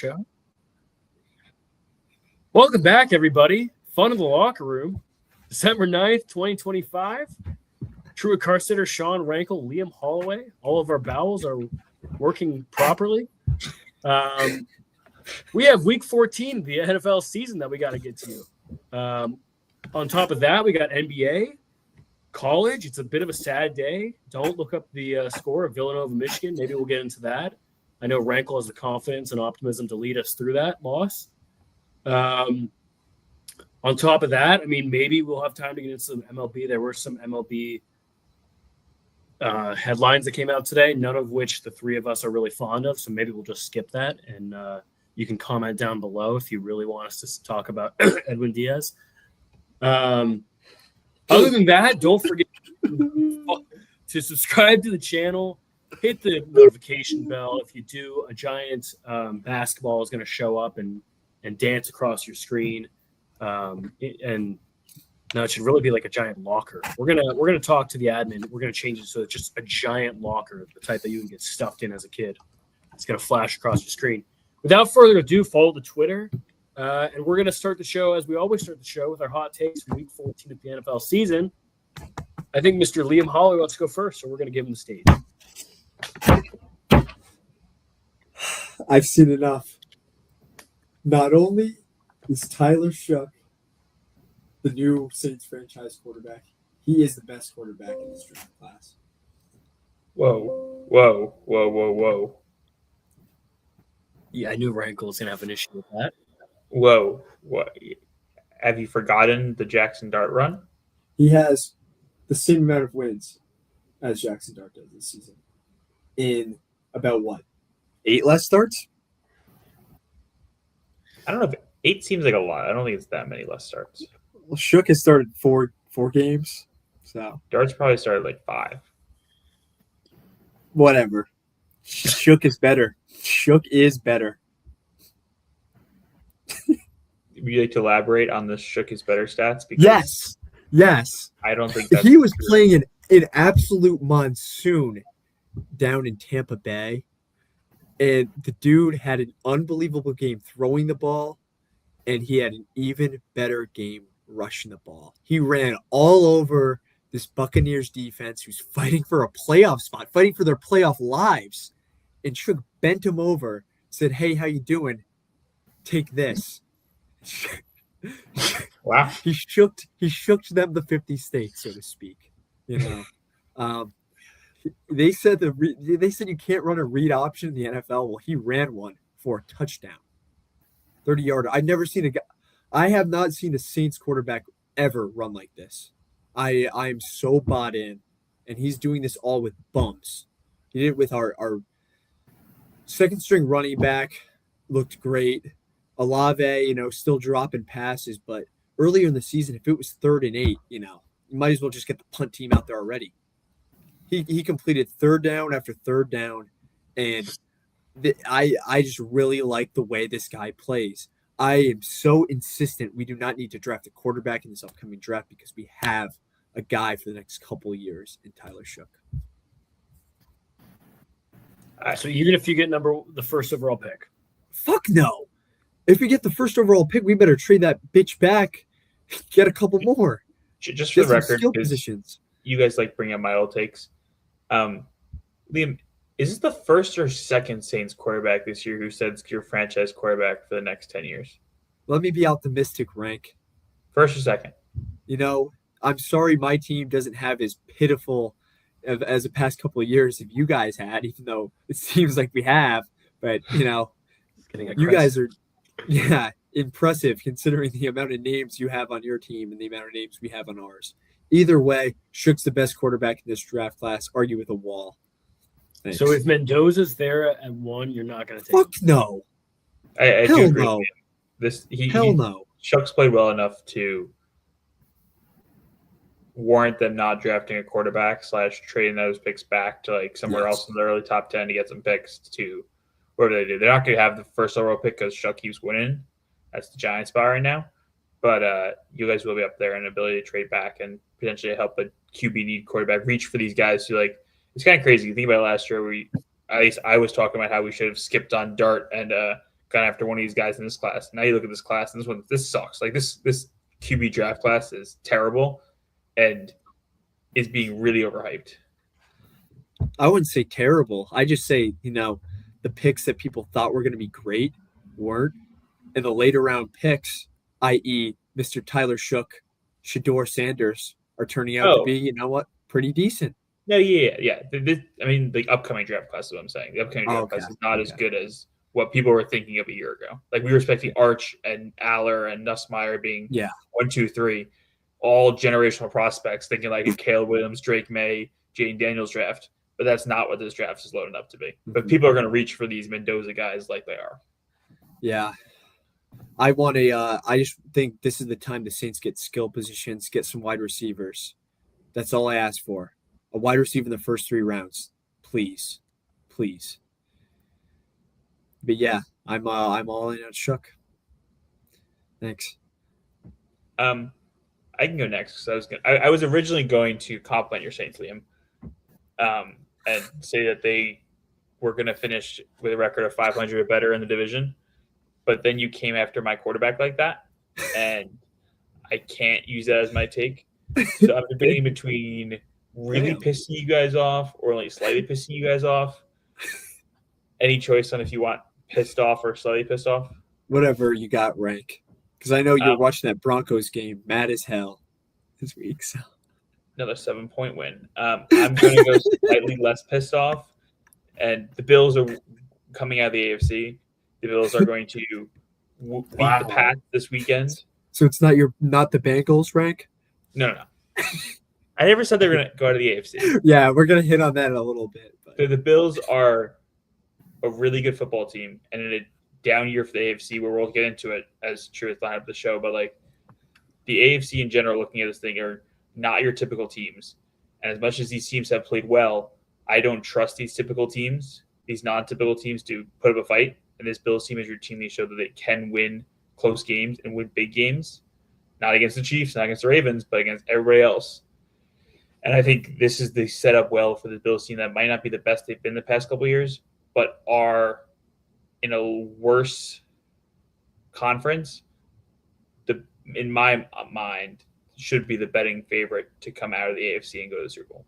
show. Welcome back, everybody. Fun in the Locker Room. December 9th, 2025. Truett Carsitter, Sean Rankle, Liam Holloway. All of our bowels are working properly. We have week 14 of the NFL season that we got to get to. On top of that, we got NBA, college. It's a bit of a sad day. Don't look up the score of Villanova, Michigan. Maybe we'll get into that. I know Rankle has the confidence and optimism to lead us through that loss. On top of that, I mean, maybe we'll have time to get into some MLB. There were some MLB headlines that came out today, none of which the three of us are really fond of. So maybe we'll just skip that. And you can comment down below if you really want us to talk about Edwin Diaz. Other than that, don't forget to subscribe to the channel. Hit the notification bell. If you do, a giant basketball is going to show up and dance across your screen. And no, it should really be like a giant locker. We're gonna talk to the admin. We're gonna change it so it's just a giant locker, the type that you can get stuffed in as a kid. It's gonna flash across your screen. Without further ado, follow the Twitter, and we're gonna start the show as we always start the show with our hot takes from Week 14 of the NFL season. I think Mr. Liam Holloway wants to go first, so we're gonna give him the stage. I've seen enough. Not only is Tyler Shough the new Saints franchise quarterback, he is the best quarterback in this draft class. Whoa. Yeah, I knew Rankle was going to have an issue with that. Whoa. What? Have you forgotten the Jackson Dart run? He has the same amount of wins as Jackson Dart does this season. In about what? 8 less starts? I don't know if 8 seems like a lot. I don't think it's that many less starts. Well, Shough has started four games, so Dart's probably started like 5. Whatever. Shough is better. Shough is better. Would you like to elaborate on the Shough is better stats? Because Yes. I don't think that's he was true. playing an absolute monsoon down in Tampa Bay, and the dude had an unbelievable game throwing the ball, and he had an even better game rushing the ball. He ran all over this Buccaneers defense who's fighting for a playoff spot, fighting for their playoff lives. And Shough bent him over, said, "Hey, how you doing? Take this." Wow. He shook them the 50 states, so to speak. You know, they said you can't run a read option in the NFL. Well, he ran one for a touchdown, 30-yarder. I have not seen a Saints quarterback ever run like this. I'm so bought in, and he's doing this all with bumps. He did it with our second string running back, looked great. Olave, still dropping passes, but earlier in the season, if it was 3rd and 8, you might as well just get the punt team out there already. He completed 3rd down after 3rd down, and I just really like the way this guy plays. I am so insistent we do not need to draft a quarterback in this upcoming draft because we have a guy for the next couple of years in Tyler Shough. So even if you get the first overall pick? Fuck no. If we get the first overall pick, we better trade that bitch back, get a couple more. Just for the record, skill positions. You guys like bringing up my old takes. Liam, is this the first or second Saints quarterback this year who said it's your franchise quarterback for the next 10 years? Let me be optimistic, Rank. First or second? I'm sorry my team doesn't have as pitiful as the past couple of years if you guys had, even though it seems like we have. But, you guys are, impressive considering the amount of names you have on your team and the amount of names we have on ours. Either way, Shough's the best quarterback in this draft class. Argue with a wall. Thanks. So if Mendoza's there at 1, you're not going to take Fuck no. I Hell do agree no. with you. Hell no. Shough's played well enough to warrant them not drafting a quarterback / trading those picks back to like somewhere else in the early top 10 to get some picks to whatever they do. They're not going to have the first overall pick because Shough keeps winning. That's the Giants spot right now. But you guys will be up there in ability to trade back and potentially help a QB need quarterback reach for these guys who it's kind of crazy. You think about last year, at least I was talking about how we should have skipped on Dart and gone after one of these guys in this class. Now you look at this class, and this sucks. Like this QB draft class is terrible, and is being really overhyped. I wouldn't say terrible. I just say, the picks that people thought were going to be great weren't. And the later round picks, i.e., Mr. Tyler Shook, Shador Sanders, are turning out to be, pretty decent. No, yeah. The upcoming draft class is what I'm saying. The upcoming draft class is not as good as what people were thinking of a year ago. Like we were expecting Arch and Aller and Nussmeier being 1, 2, 3, all generational prospects, thinking like a Caleb Williams, Drake May, Jaden Daniels draft. But that's not what this draft is loaded up to be. But people are going to reach for these Mendoza guys like they are. Yeah. I just think this is the time the Saints get skill positions, get some wide receivers. That's all I ask for. A wide receiver in the first 3 rounds. Please. But yeah, I'm all in on Shook. Thanks. I can go next because I was originally going to compliment your Saints, Liam, and say that they were going to finish with a record of 500 or better in the division. But then you came after my quarterback like that, and I can't use that as my take. So I'm debating between really pissing you guys off or only slightly pissing you guys off. Any choice on if you want pissed off or slightly pissed off? Whatever you got, Rank. Because I know you're watching that Broncos game mad as hell this week. So another 7-point win. I'm going to go slightly less pissed off, and the Bills are coming out of the AFC. The Bills are going to beat the Pats this weekend. So it's not the Bengals, Rank? No. I never said they were going to go out of the AFC. Yeah, we're going to hit on that in a little bit. But. The Bills are a really good football team, and in a down year for the AFC, where we'll get into it as true as line up the show, but like the AFC in general, looking at this thing, are not your typical teams. And as much as these teams have played well, I don't trust these non-typical teams to put up a fight. And this Bills team has routinely showed that they can win close games and win big games, not against the Chiefs, not against the Ravens, but against everybody else. And I think this is the setup well for the Bills team that might not be the best they've been the past couple of years, but are in a worse conference. In my mind, should be the betting favorite to come out of the AFC and go to the Super Bowl.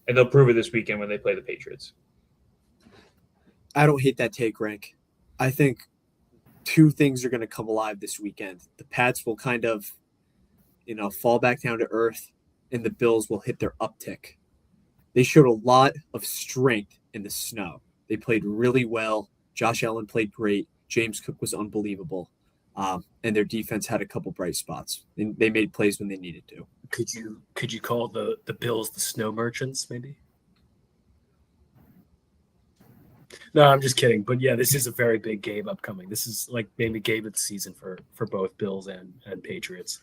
And they'll prove it this weekend when they play the Patriots. I don't hate that take, Rank. I think 2 things are going to come alive this weekend. The Pats will kind of, fall back down to earth, and the Bills will hit their uptick. They showed a lot of strength in the snow. They played really well. Josh Allen played great. James Cook was unbelievable. And their defense had a couple bright spots. And they made plays when they needed to. Could you call the Bills the snow merchants, maybe? No, I'm just kidding. But yeah, this is a very big game upcoming. This is like maybe game of the season for both Bills and Patriots.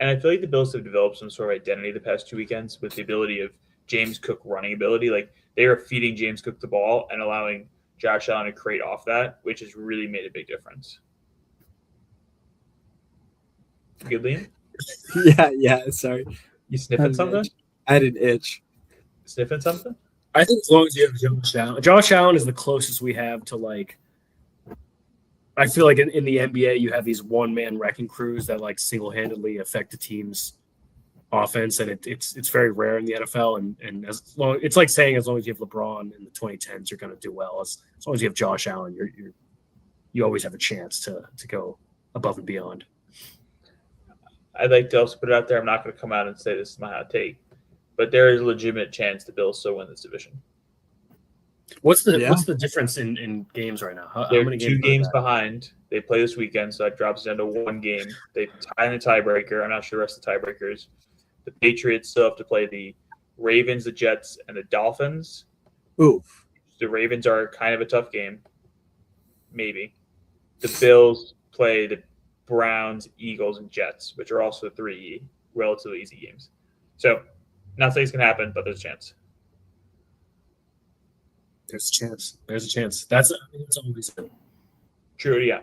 And I feel like the Bills have developed some sort of identity the past 2 weekends with the ability of James Cook running ability. Like they are feeding James Cook the ball and allowing Josh Allen to create off that, which has really made a big difference. Good, Liam? Yeah, sorry. You sniffing something? I had an itch. Sniffing something? I think as long as you have Josh Allen is the closest we have to like. I feel like in the NBA you have these one-man wrecking crews that like single-handedly affect the team's offense, and it's very rare in the NFL. And it's like saying as long as you have LeBron in the 2010s, you're going to do well. As long as you have Josh Allen, you always have a chance to go above and beyond. I'd like to also put it out there. I'm not going to come out and say this is my hot take, but there is a legitimate chance the Bills still win this division. What's the difference in games right now? How They're many 2 games behind. They play this weekend, so that drops down to 1 game. They tie in the tiebreaker. I'm not sure the rest of the tiebreakers. The Patriots still have to play the Ravens, the Jets, and the Dolphins. Ooh. The Ravens are kind of a tough game. Maybe. The Bills play the Browns, Eagles, and Jets, which are also 3 relatively easy games. So, not saying it's going to happen, but there's a chance. There's a chance. That's always been True, yeah.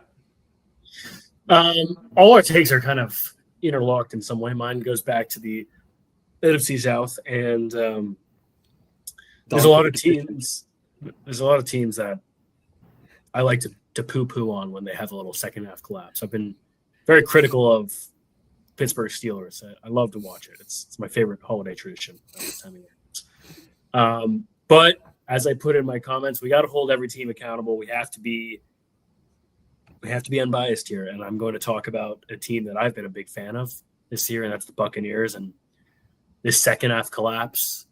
All our takes are kind of interlocked in some way. Mine goes back to the NFC South, and there's a lot of teams. There's a lot of teams that I like to to poo-poo on when they have a little second half collapse. I've been very critical of Pittsburgh Steelers. I love to watch it. It's my favorite holiday tradition at this time of year. But as I put in my comments, we got to hold every team accountable. We have to be unbiased here, and I'm going to talk about a team that I've been a big fan of this year, and that's the Buccaneers. And this second half collapse,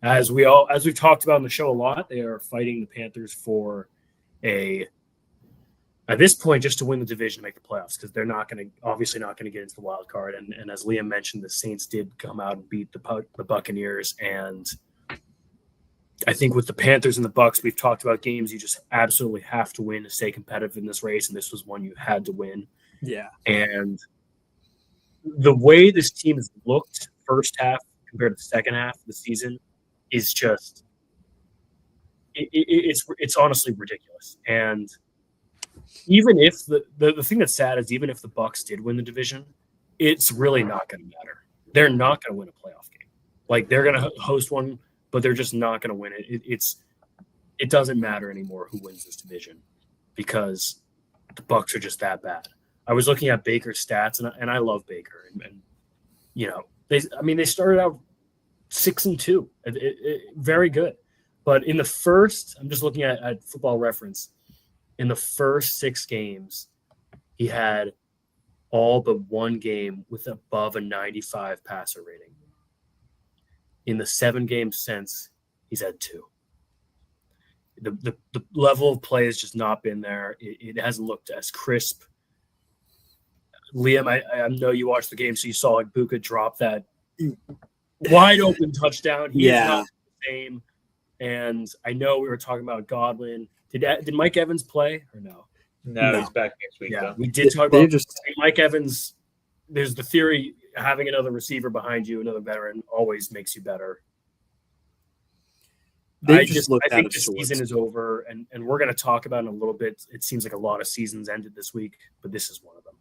as we've talked about on the show a lot, they are fighting the Panthers for at this point just to win the division to make the playoffs, because they're obviously not going to get into the wild card. And as Liam mentioned, the Saints did come out and beat the Buccaneers, and I think with the Panthers and the Bucs, we've talked about games you just absolutely have to win to stay competitive in this race, and this was one you had to win. Yeah. And the way this team has looked first half compared to the second half of the season is just it's honestly ridiculous. And even if the thing that's sad is even if the Bucs did win the division, it's really not going to matter. They're not going to win a playoff game. Like, they're going to host one, but they're just not going to win it. It doesn't matter anymore who wins this division, because the Bucs are just that bad. I was looking at Baker's stats, and I love Baker, and they started out 6-2, very good. But in the first, I'm just looking at Football Reference, in the first 6 games, he had all but one game with above a 95 passer rating. In the 7 games since, he's had 2. The level of play has just not been there. It hasn't looked as crisp. Liam, I know you watched the game, so you saw Buka drop that wide open touchdown. He is not the same. And I know we were talking about Godwin. Did Mike Evans play or no? No, he's back next week. Yeah, though. we did talk about Mike Evans. There's the theory having another receiver behind you, another veteran, always makes you better. I think the season is over, and we're going to talk about it in a little bit. It seems like a lot of seasons ended this week, but this is one of them.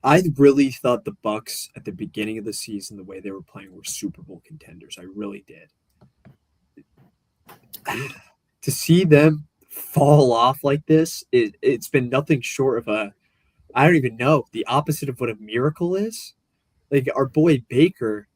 I really thought the Bucs at the beginning of the season, the way they were playing, were Super Bowl contenders. I really did. To see them fall off like this, it's been nothing short of I don't even know, the opposite of what a miracle is. Like, our boy Baker,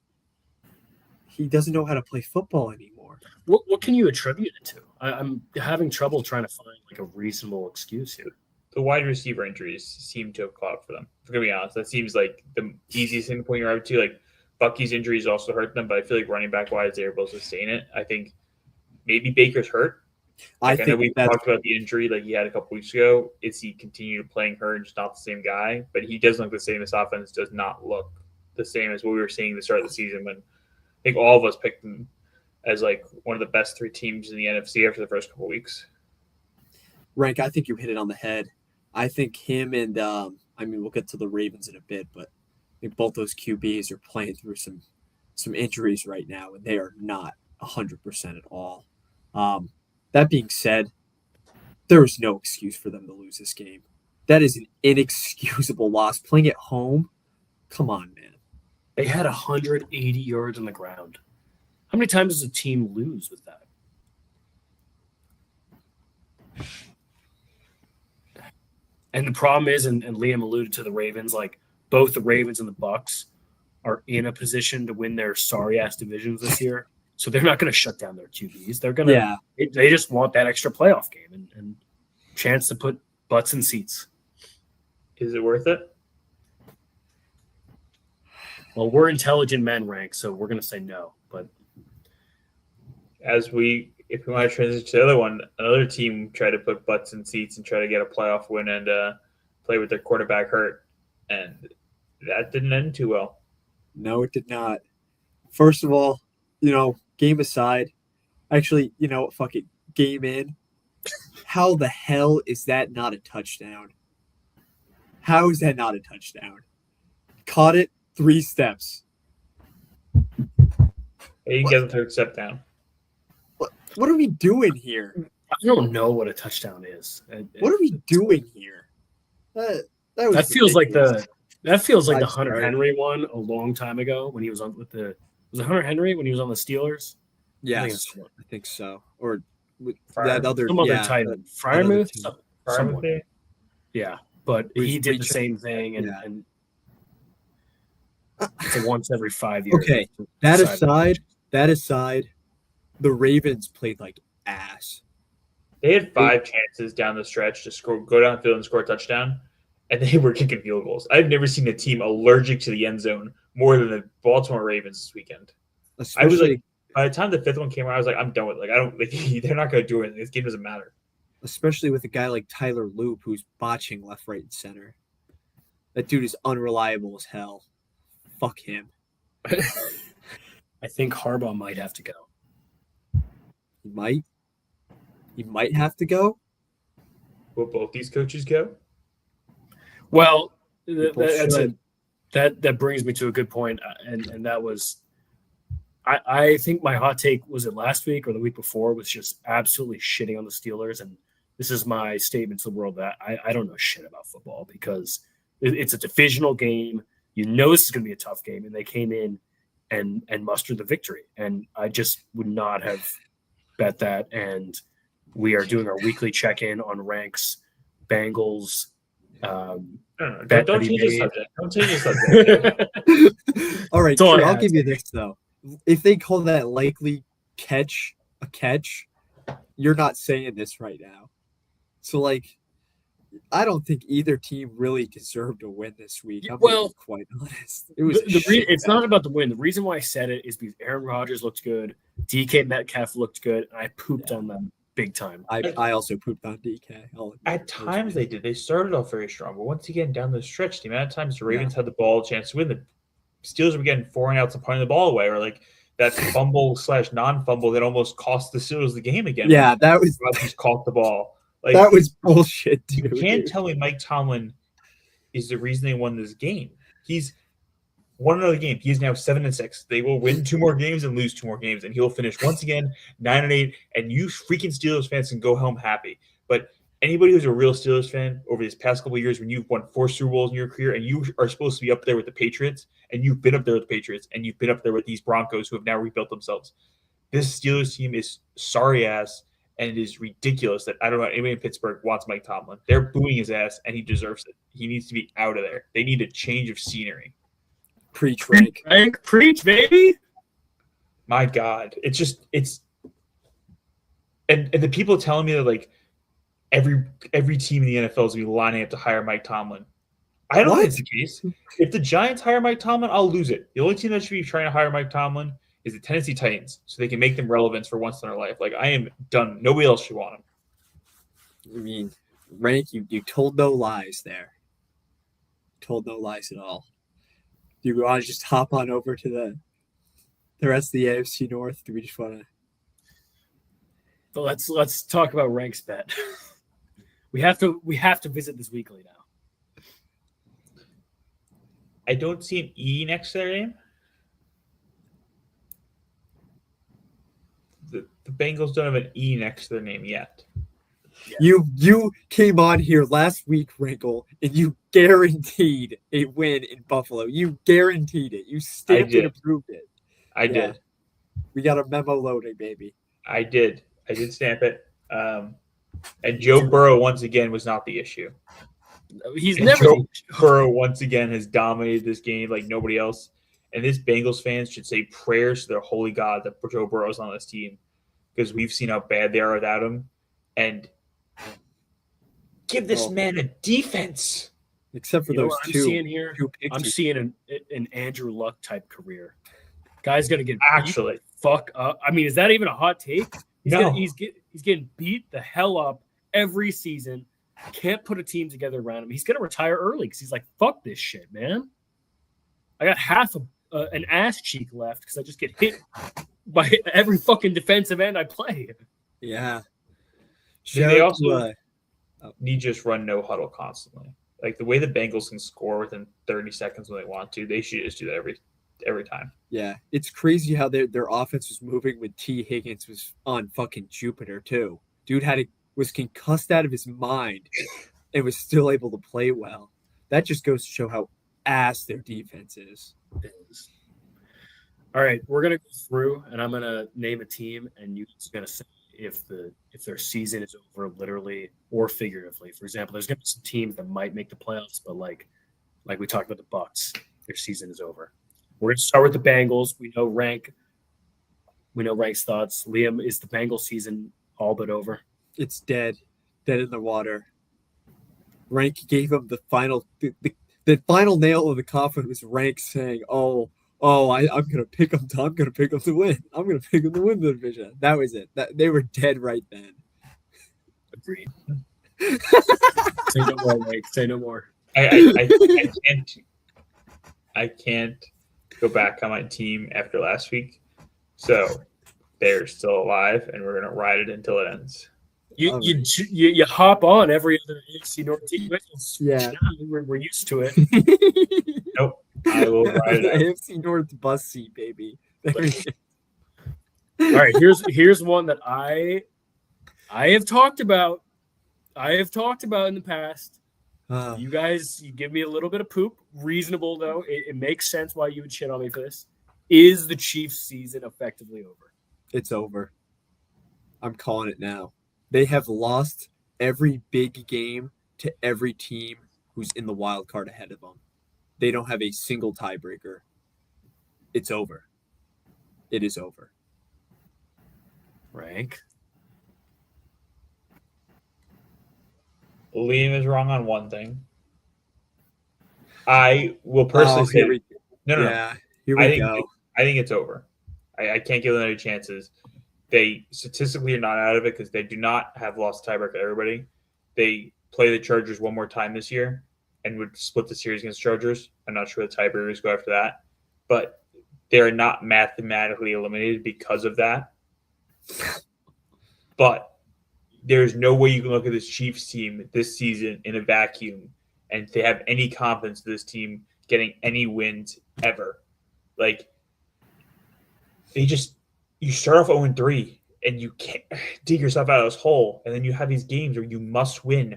he doesn't know how to play football anymore. What can you attribute it to? I'm having trouble trying to find like a reasonable excuse here. The wide receiver injuries seem to have caught for them. If I'm going to be honest, that seems like the easiest thing to point your arm to. Like, Bucky's injuries also hurt them, but I feel like running back wise, they're able to sustain it. I think maybe Baker's hurt. I know we talked about the injury like he had a couple weeks ago. Is he continued playing hurt and just not the same guy? But he doesn't look the same. This offense does not look the same as what we were seeing at the start of the season, when I think all of us picked them as like one of the best 3 teams in the NFC after the first couple of weeks. Rank, I think you hit it on the head. I think him and we'll get to the Ravens in a bit, but I think both those QBs are playing through some injuries right now, and they are not 100% at all. That being said, there was no excuse for them to lose this game. That is an inexcusable loss. Playing at home, come on, man. They had 180 yards on the ground. How many times does a team lose with that? And the problem is, and Liam alluded to the Ravens, like both the Ravens and the Bucs are in a position to win their sorry-ass divisions this year. So they're not going to shut down their QBs. They're going to they just want that extra playoff game and chance to put butts in seats. Is it worth it? Well, we're intelligent men, Rank, so we're going to say no. But if we want to transition to the other one, another team tried to put butts in seats and try to get a playoff win and play with their quarterback hurt, and that didn't end too well. No, it did not. First of all, game aside, actually, fuck it, game in. How the hell is that not a touchdown? How is that not a touchdown? Caught it 3 steps. He didn't get the third step down. What are we doing here? I don't know what a touchdown is. What are we doing here? That feels like the Hunter Henry one a long time ago when he was on with the. Was it Hunter Henry when he was on the Steelers? Yes, I think so. Or that other some other yeah, tight that- end, that other Fryermuth, team. someone. Yeah, but he did the Reach- same thing, and, yeah. and it's a once every 5 years. Okay, that aside, the Ravens played like ass. They had 5 chances down the stretch to go downfield and score a touchdown, and they were kicking field goals. I've never seen a team allergic to the end zone more than the Baltimore Ravens this weekend. Especially, I was like, by the time the 5th one came around, I was like, I'm done with it. Like, I don't like they're not going to do anything. This game doesn't matter. especially with a guy like Tyler Loop who's botching left, right, and center. That dude is unreliable as hell. Fuck him. I think Harbaugh might have to go. He might have to go. Will both these coaches go? Well, People that's should. that brings me to a good point, and that was, I think my hot take was it last week or the week before was just absolutely shitting on the Steelers, and this is my statement to the world that I don't know shit about football because it's a divisional game. You know this is going to be a tough game, and they came in and mustered the victory, and I just would not have bet that. And we are doing our weekly check-in on ranks, Bengals. Don't Bet change that he the made. subject. Don't change the subject. All right, That's all I I'll had. give you this though. If they call that likely catch a catch, you're not saying this right now. So like, I don't think either team really deserved a win this week. I'm Well, being quite honest. It was it's not about the win. The reason why I said it is because Aaron Rodgers looked good, DK Metcalf looked good, and I pooped on them big time. I also pooped on DK. At times they did. They started off very strong, but once again down the stretch, the amount of times the Ravens had the ball, a chance to win, the Steelers were getting 4 outs and punting the ball away, or like that fumble / non-fumble that almost cost the Steelers the game again. Yeah, that was Rodgers caught the ball. Like that was bullshit. you Dude. can't tell me Mike Tomlin is the reason they won this game. He's won another game. He is now 7-6. They will win 2 more games and lose 2 more games, and he'll finish once again 9-8. And you freaking Steelers fans can go home happy. But anybody who's a real Steelers fan over these past couple of years, when you've won 4 Super Bowls in your career, and you are supposed to be up there with the Patriots, and you've been up there with the Patriots, and you've been up there with these Broncos who have now rebuilt themselves, this Steelers team is sorry ass. And it is ridiculous that I don't know anybody in Pittsburgh wants Mike Tomlin. They're booing his ass, and he deserves it. He needs to be out of there. They need a change of scenery. Preach, Frank. Frank, preach, baby. My God, it's and the people telling me that like every team in the NFL is going to be lining up to hire Mike Tomlin. I don't think it's the case. If the Giants hire Mike Tomlin, I'll lose it. The only team that should be trying to hire Mike Tomlin is the Tennessee Titans, so they can make them relevant for once in their life. Like I am done. Nobody else should want him. I mean, Rank, you told no lies there. Told no lies at all. Do you want to just hop on over to the rest of the AFC North? Do we just want to? But let's talk about ranks bet. we have to visit this weekly now. I don't see an E next to their name. The Bengals don't have an E next to their name yet. Yeah. You came on here last week, Wrinkle, and you guaranteed a win in Buffalo. You guaranteed it. You stamped and approved it. I did. We got a memo loading, baby. I did stamp it. And Joe Burrow once again was not the issue. He's And never. Joe Burrow once again has dominated this game like nobody else. And this Bengals fans should say prayers to their holy God that Joe Burrow's on this team, because we've seen how bad they are without him. And give this man a defense. Except for You know those what I'm two. seeing here? two picks. I'm seeing an Andrew Luck type career. Guy's gonna get Actually, fuck up. I mean, is that even a hot take? No. He's getting beat the hell up every season. Can't put a team together around him. He's gonna retire early because he's like, fuck this shit, man. I got half an ass cheek left because I just get hit by every fucking defensive end I play. Yeah. They Shout out also- to, need just run no huddle constantly. Like the way the Bengals can score within 30 seconds when they want to, they should just do that every time. yeah, it's crazy how their offense was moving when T. Higgins was on fucking Jupiter too. Dude was concussed out of his mind and was still able to play well. That just goes to show how ass their defense is. All right, we're gonna go through, and I'm gonna name a team, and you're just gonna say if their season is over literally or figuratively. For example, there's going to be some teams that might make the playoffs, but like we talked about the Bucks, their season is over. We're going to start with the Bengals. We know Rank's thoughts. Liam, is the Bengals season all but over? It's dead in the water. Rank gave him the final nail of the coffin was Rank saying, I'm gonna pick them to win. I'm gonna pick them to win the division. That was it. They were dead right then. Agreed. Say no more, Rank. Say no more. I can't go back on my team after last week. So they're still alive, and we're gonna ride it until it ends. You hop on every other AFC North team. Yeah, we're used to it. Nope, I will ride it. AFC North bus seat, baby. All right, here's one that I have talked about. I have talked about in the past. You guys, you give me a little bit of poop. Reasonable though. It makes sense why you would shit on me for this. Is the Chiefs' season effectively over? It's over. I'm calling it now. They have lost every big game to every team who's in the wild card ahead of them. They don't have a single tiebreaker. It's over. It is over. Rank. Liam is wrong on one thing. I will personally say no. Here we go. I think it's over. I can't give them any chances. They statistically are not out of it because they do not have lost tiebreaker everybody. They play the Chargers one more time this year and would split the series against Chargers. I'm not sure the tiebreakers go after that. But they are not mathematically eliminated because of that. But there's no way you can look at this Chiefs team this season in a vacuum and to have any confidence in this team getting any wins ever. Like, you start off 0-3 and you can't dig yourself out of this hole, and then you have these games where you must win.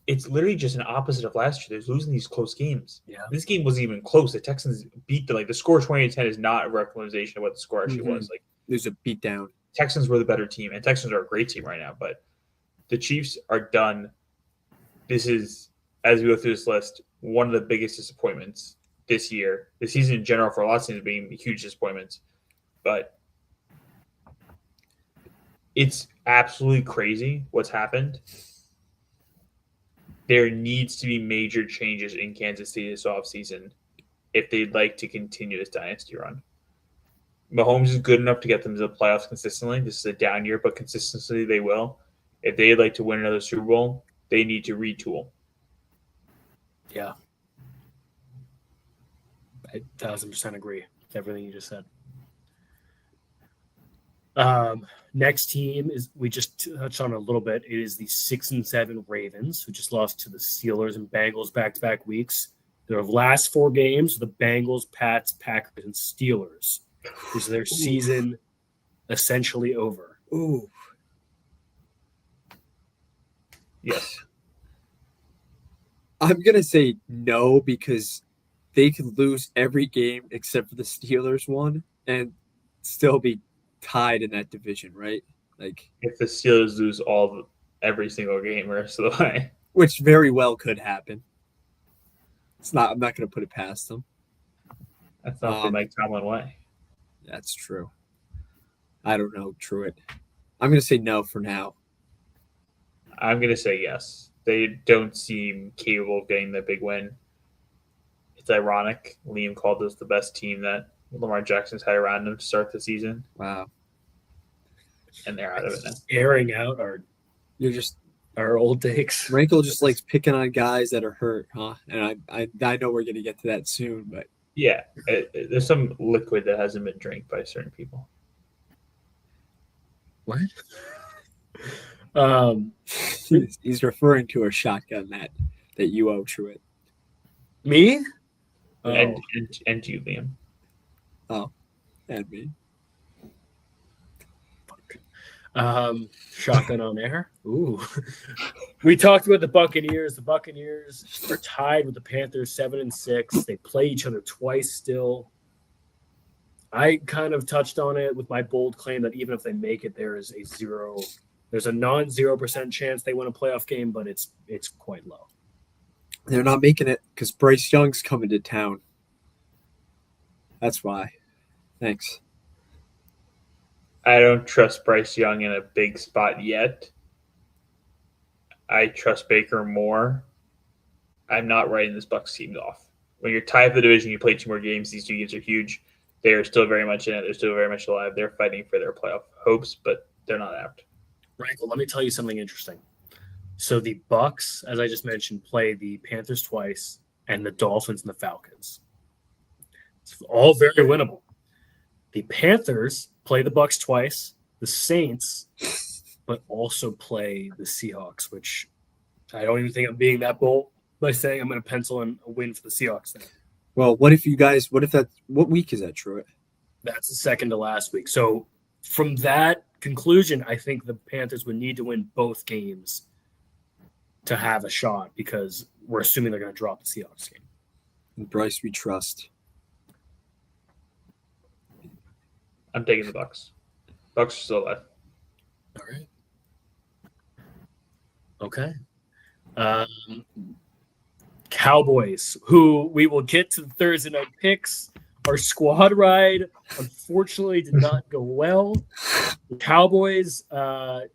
It's literally just an opposite of last year. They're losing these close games. Yeah. This game wasn't even close. The Texans beat the score 20-10 is not a representation of what the score actually was. Like, there's a beatdown. Texans were the better team, and Texans are a great team right now, but the Chiefs are done. This is, as we go through this list, one of the biggest disappointments this year. The season in general for a lot of teams being huge disappointments, but it's absolutely crazy what's happened. There needs to be major changes in Kansas City this offseason if they'd like to continue this dynasty run. Mahomes is good enough to get them to the playoffs consistently. This is a down year, but consistently they will. If they'd like to win another Super Bowl, they need to retool. Yeah. I 1,000% agree with everything you just said. Next team is, we just touched on a little bit. It is the 6-7 Ravens, who just lost to the Steelers and Bengals back-to-back weeks. Their last 4 games, the Bengals, Pats, Packers, and Steelers. Is their season essentially over? Ooh. Yes. I'm going to say no, because they could lose every game except for the Steelers one and still be tied in that division, right? Like, if the Steelers lose every single game the rest of the way, which very well could happen. I'm not going to put it past them. That's not the Mike Tomlin way. That's true. I don't know, Truitt. I'm going to say no for now. I'm going to say yes. They don't seem capable of getting the big win. It's ironic. Liam called us the best team that Lamar Jackson's had around him to start the season. Wow. And they're out of it now. Airing out our old takes. Rankle just likes picking on guys that are hurt, huh? And I know we're going to get to that soon, but yeah, there's some liquid that hasn't been drank by certain people. What? He's referring to a shotgun that you owe Truitt. Me? And you, Liam. Oh, and me. Shotgun on air. Ooh. We talked about the Buccaneers. The Buccaneers are tied with the Panthers 7-6. They play each other twice still. I kind of touched on it with my bold claim that even if they make it, there's a non-0% chance they win a playoff game, but it's quite low. They're not making it because Bryce Young's coming to town. That's why. Thanks. I don't trust Bryce Young in a big spot yet. I trust Baker more. I'm not writing this Bucs team off. When you're tied for the division, you play 2 more games. These 2 games are huge. They are still very much in it. They're still very much alive. They're fighting for their playoff hopes, but they're not out. Right. Well, let me tell you something interesting. So the Bucs, as I just mentioned, play the Panthers twice and the Dolphins and the Falcons. It's all very winnable. The Panthers play the Bucs twice, the Saints, but also play the Seahawks, which I don't even think I'm being that bold by saying I'm going to pencil in a win for the Seahawks then. Well, what week is that, Truett? That's the second to last week. So from that conclusion, I think the Panthers would need to win both games to have a shot because we're assuming they're going to drop the Seahawks game. And Bryce, we trust. I'm taking the Bucs. Bucs are still alive. All right. Okay. Cowboys, who we will get to the Thursday night picks. Our squad ride, unfortunately, did not go well. The Cowboys, the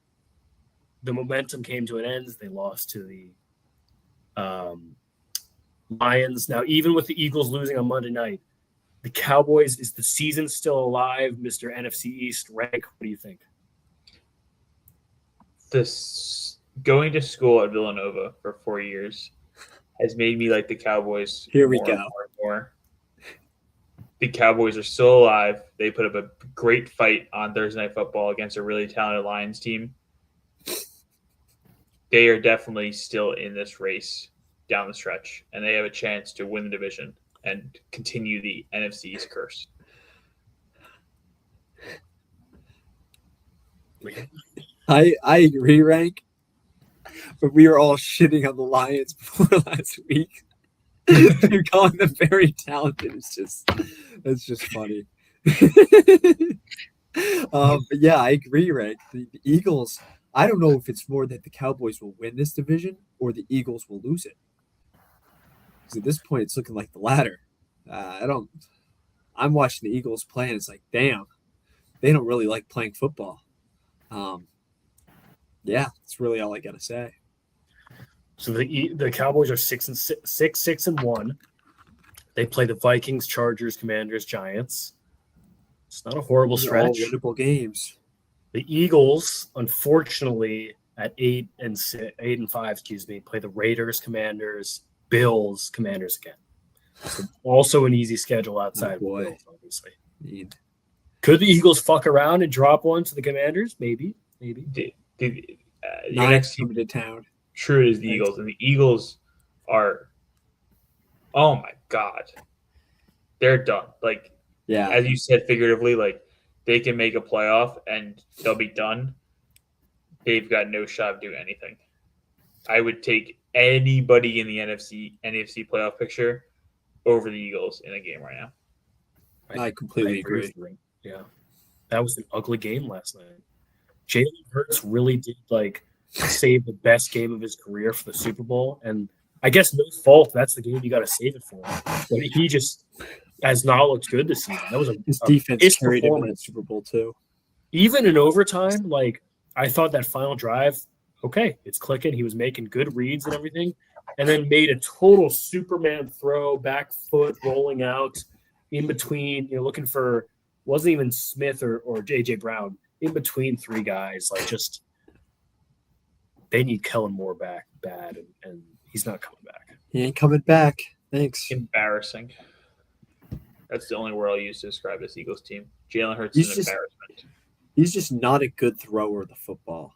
momentum came to an end. They lost to the Lions. Now, even with the Eagles losing on Monday night, the Cowboys, is the season still alive? Mr. NFC East rank, what do you think? This going to school at Villanova for 4 years has made me like the Cowboys. Here we more go. and more and more. The Cowboys are still alive. They put up a great fight on Thursday Night Football against a really talented Lions team. They are definitely still in this race down the stretch, and they have a chance to win the division and continue the NFC East curse. I agree, Rank. But we were all shitting on the Lions before last week. You're calling them very talented. It's just funny. But yeah, I agree, Rank. The Eagles, I don't know if it's more that the Cowboys will win this division or the Eagles will lose it. Because at this point, it's looking like the latter. I'm watching the Eagles play, and it's like, damn, they don't really like playing football. Yeah, that's really all I got to say. So the Cowboys are 6-1. They play the Vikings, Chargers, Commanders, Giants. It's not a horrible stretch. All winnable games. The Eagles, unfortunately, at 8-5, play the Raiders, Commanders, Bills, Commanders again. So also an easy schedule outside of the Bills, obviously. Could the Eagles fuck around and drop one to the Commanders? Maybe. Your next team to town. True is the Eagles, and the Eagles are, oh my god, they're done. Like, yeah, as you said figuratively, like they can make a playoff and they'll be done. They've got no shot of doing anything. I would take anybody in the NFC playoff picture over the Eagles in a game right now. I completely agree. Yeah, that was an ugly game last night. Jalen Hurts really did save the best game of his career for the Super Bowl, and I guess no fault. That's the game you got to save it for. But he just has not looked good this season. That was his defense carried him in the Super Bowl too. Even in overtime, I thought that final drive, okay, it's clicking. He was making good reads and everything, and then made a total Superman throw, back foot rolling out in between. Looking for wasn't even Smith or JJ Brown. In between 3 guys, they need Kellen Moore back bad, and he's not coming back. He ain't coming back. Thanks. Embarrassing. That's the only word I'll use to describe this Eagles team. Jalen Hurts is an embarrassment. He's just not a good thrower of the football.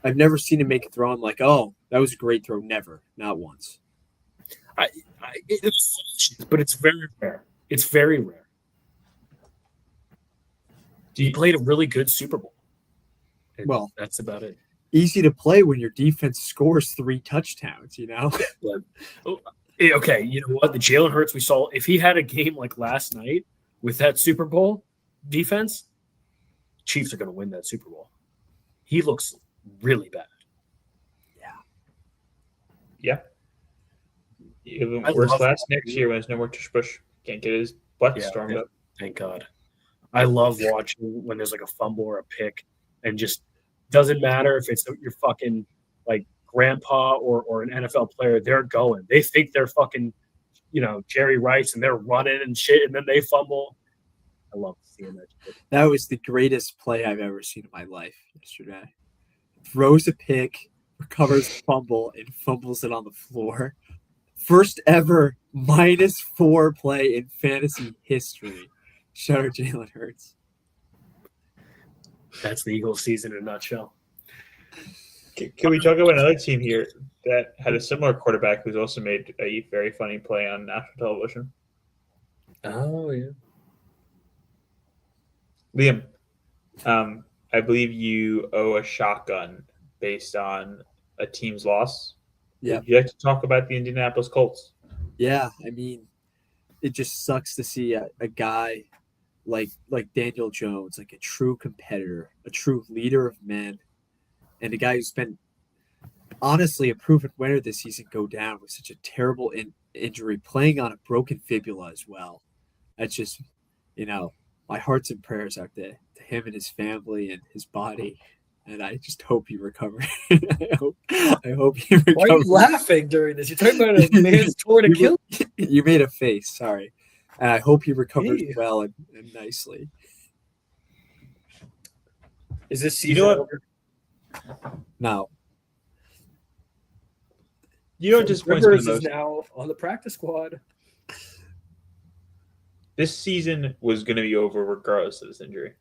I've never seen him make a throw. I'm like, oh, that was a great throw. Never. Not once. But it's very rare. It's very rare. He played a really good Super Bowl. Well, that's about it. Easy to play when your defense scores 3 touchdowns, Okay, you know what? The Jalen Hurts we saw, if he had a game like last night with that Super Bowl defense, Chiefs are going to win that Super Bowl. He looks really bad. Yeah. Even I worse love class that. next year when there's no more Tush Push. Can't get his butt Yeah, stormed up. Thank God. I love watching when there's like a fumble or a pick and just doesn't matter if it's your fucking like grandpa or an NFL player, they're going. They think they're fucking, Jerry Rice and they're running and shit and then they fumble. I love seeing that shit. That was the greatest play I've ever seen in my life yesterday. Throws a pick, recovers a fumble, and fumbles it on the floor. First ever -4 play in fantasy history. Shout out Jalen Hurts. That's the Eagles season in a nutshell. Can we talk about another team here that had a similar quarterback who's also made a very funny play on national television? Oh, yeah. Liam, I believe you owe a shotgun based on a team's loss. Yeah. Would you like to talk about the Indianapolis Colts? Yeah, I mean, it just sucks to see a guy like Daniel Jones, like a true competitor, a true leader of men, and a guy who's been honestly a proven winner this season go down with such a terrible injury, playing on a broken fibula as well. That's just, my hearts and prayers out there to him and his family and his body. And I just hope he recovers. I hope he recovers. Why are you laughing during this? You're talking about a man's torn Achilles. You made a face, sorry. And I hope he recovers Hey. well and nicely. Is this You season know what? over? No. You know what disappoints me Rivers the is most? now on the practice squad. This season was going to be over regardless of this injury.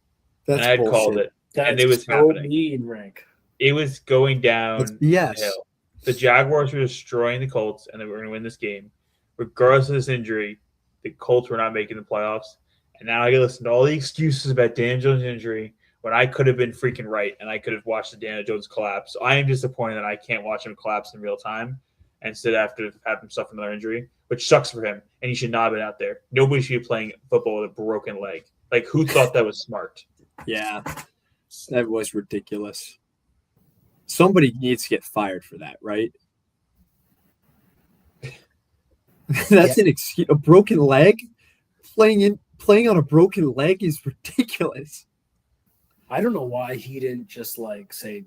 That's And I had bullshit. called it. That's And it was so happening. mean, Rank. It was going down That's BS. the hill. The Jaguars were destroying the Colts, and they were going to win this game. Regardless of this injury, the Colts were not making the playoffs. And now I get to listen to all the excuses about Daniel Jones' injury when I could have been freaking right, and I could have watched the Daniel Jones collapse. So I am disappointed that I can't watch him collapse in real time instead have to have him suffer another injury, which sucks for him, and he should not have been out there. Nobody should be playing football with a broken leg. Like, who thought that was smart? Yeah. That was ridiculous. Somebody needs to get fired for that, right? That's an excuse. A broken leg? Playing on a broken leg is ridiculous. I don't know why he didn't just say,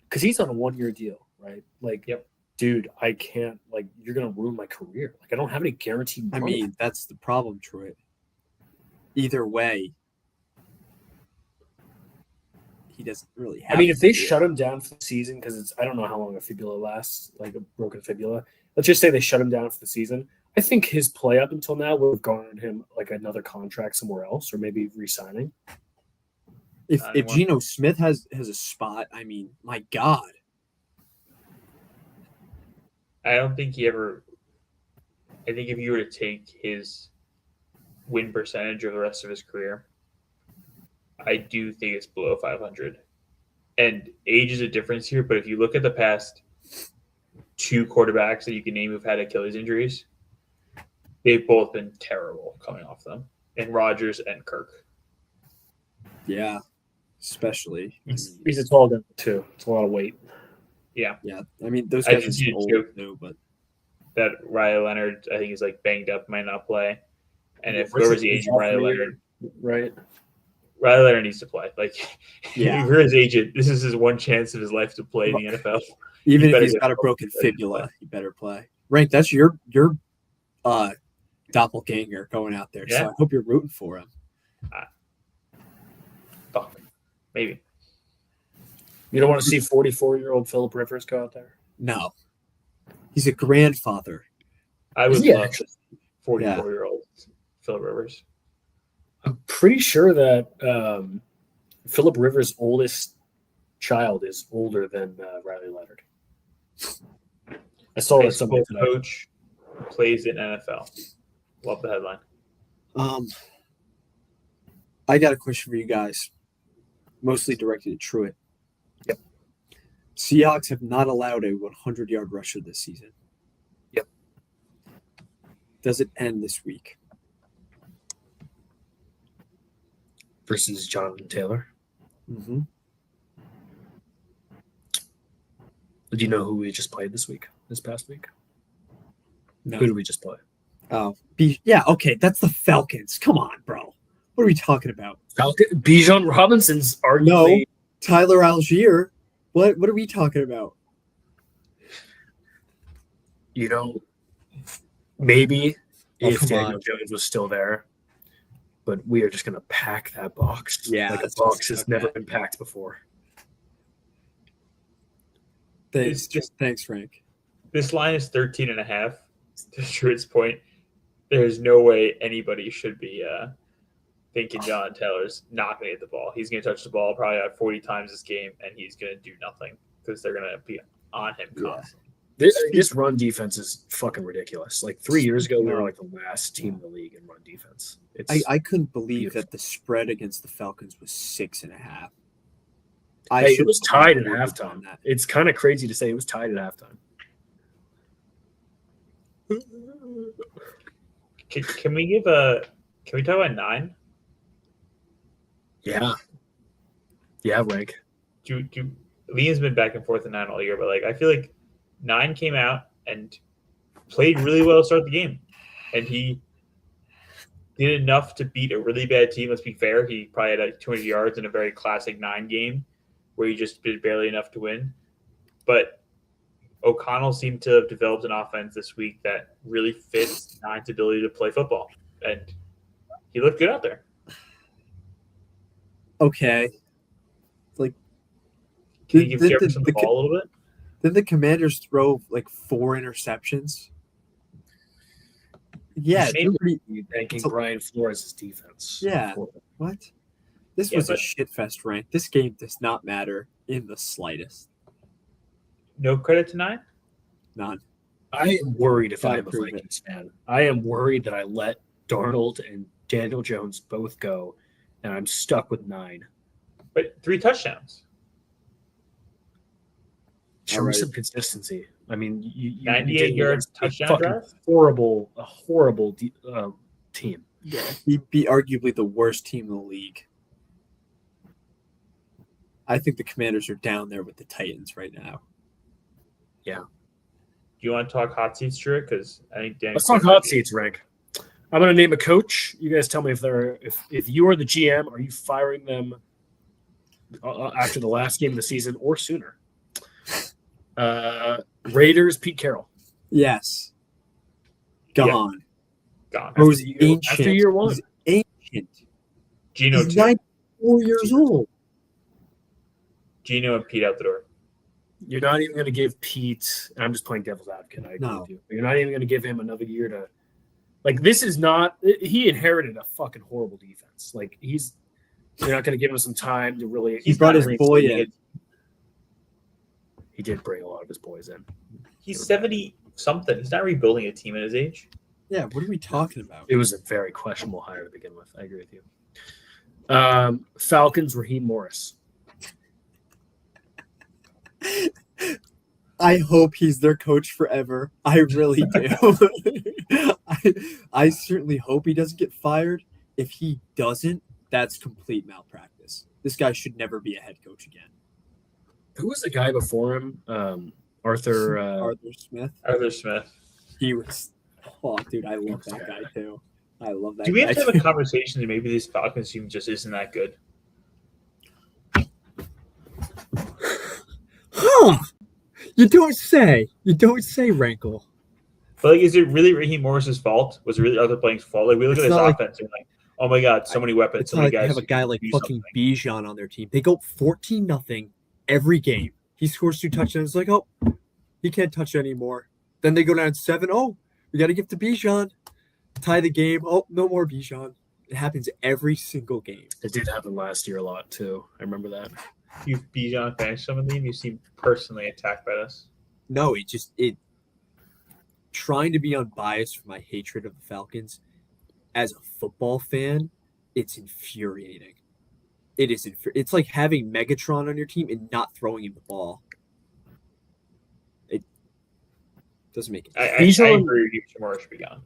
because he's on a 1-year deal, right? Yep. Dude, I can't. You're gonna ruin my career. I don't have any guaranteed I money. mean, that's the problem, Troy. Either way, he doesn't really have. I mean, if they to do it. shut him down for the season, because I don't know how long a fibula lasts, like a broken fibula. Let's just say they shut him down for the season. I think his play up until now would have garnered him another contract somewhere else, or maybe re-signing. If Anyone? Geno Smith has a spot, I mean, my God. I don't think he ever. I think if you were to take his win percentage of the rest of his career, I do think it's below 500. And age is a difference here, but if you look at the past 2 quarterbacks that you can name who've had Achilles injuries, they've both been terrible coming off them, and Rodgers and Kirk. Yeah, especially. He's a tall guy too. It's a lot of weight. Yeah, Yeah, I mean, those I guys just are need to old joke. too, but that Riley Leonard, I think, is banged up, might not play. And if Where's whoever's his the agent, Riley Leonard Right. needs to play. Yeah. if you're his agent, this is his one chance of his life to play in the NFL. even if better he's get got a focused, broken better fibula, he better play. Rank, that's your doppelganger going out there. Yeah. So I hope you're rooting for him. Fuck. Maybe. You don't want to see 44-year-old Philip Rivers go out there? No, he's a grandfather. I would Yeah, love actually. 44-year-old Philip Rivers. I'm pretty sure that Philip Rivers' oldest child is older than Riley Leonard. I saw High that something school today. coach plays in NFL. Love the headline. I got a question for you guys, mostly directed at Truitt. Yep. Seahawks have not allowed a 100-yard rusher this season. Yep. Does it end this week? versus Jonathan Taylor. Mm-hmm. Do you know who we just played this past week? No. Who did we just play? Oh, yeah. Okay, that's the Falcons. Come on, bro. What are we talking about? Bijan Robinson's arguably. No, Tyler Algier. What are we talking about? You know, maybe if come Daniel on. Jones was still there, but we are just going to pack that box. Yeah, like a it's box just- has never been packed before. Thanks, Frank. This line is 13.5. To Stuart's point, there's no way anybody should be thinking John Taylor's not going to get the ball. He's going to touch the ball probably 40 times this game, and he's going to do nothing because they're going to be on him constantly. This run defense is fucking ridiculous. Like 3 years ago, we were like the last team in the league in run defense. I couldn't believe beautiful. that the spread against the Falcons was 6.5. It was tied at have halftime. It's kind of crazy to say it was tied at halftime. Can we talk about 9? Yeah, Rank. Liam's been back and forth in 9 all year, but like I feel like 9 came out and played really well to start the game, and he did enough to beat a really bad team. Let's be fair; he probably had like 200 yards in a very classic 9 game where he just did barely enough to win. But O'Connell seemed to have developed an offense this week that really fits 9's ability to play football, and he looked good out there. Okay. Can you give Jefferson the ball a little bit? Did the Commanders throw like 4 interceptions? Yeah, Thanking Brian Flores' defense. Yeah. What? This was a shit fest, Rank. This game does not matter in the slightest. No credit to 9? None. I am worried if Gotta I'm a prove Vikings fan. I am worried that I let Darnold and Daniel Jones both go, and I'm stuck with 9. But 3 touchdowns. Show me some consistency. I mean, you 98 yards touchdown drive? A horrible team. Yeah, he'd be arguably the worst team in the league. I think the Commanders are down there with the Titans right now. Yeah. Do you want to talk hot seats, Stuart? Because I think Let's talk hot seats, Rank. I'm going to name a coach. You guys tell me if you are the GM, are you firing them after the last game of the season or sooner? Raiders, Pete Carroll. Yes. Gone. Gone. Who's ancient. After year 1. He's ancient. Gino, He's 94 years old. Gino and Pete out the door. You're not even going to give Pete, and I'm just playing devil's advocate. I agree with you. You're not even going to give him another year to, like, this is not, he inherited a fucking horrible defense. Like, you're not going to give him some time to really. He brought his boy in. He did bring a lot of his boys in. He's 70-something. He's not rebuilding a team at his age. Yeah, what are we talking about? It was a very questionable hire to begin with. I agree with you. Falcons, Raheem Morris. I hope he's their coach forever. I really do. I certainly hope he doesn't get fired. If he doesn't, that's complete malpractice. This guy should never be a head coach again. Who was the guy before him? Arthur Smith. Arthur Smith. He was. Oh, dude, I love that guy too. I love that. Do we guy have to have too. a conversation that maybe this Falcons team just isn't that good? Huh? You don't say. You don't say, Rankle. But like, is it really Raheem Morris's fault? Was it really Arthur Blank's fault? Like, we look It's at his not like- offense and like, oh my god, so many weapons, It's so not many like they guys. have a guy like do fucking something. Bijan on their team. They go 14-0 every game. He scores 2 touchdowns. It's like, oh, he can't touch anymore. Then they go down 7. Oh, we got to give to Bijan. Tie the game. Oh, no more Bijan. It happens every single game. It did happen last year a lot too. I remember that. You Bijan finished some of them. You seem personally attacked by this. No, it trying to be unbiased for my hatred of the Falcons as a football fan, it's infuriating. It is it's like having Megatron on your team and not throwing him the ball. It doesn't make I sense. agree with you. Morris should be gone.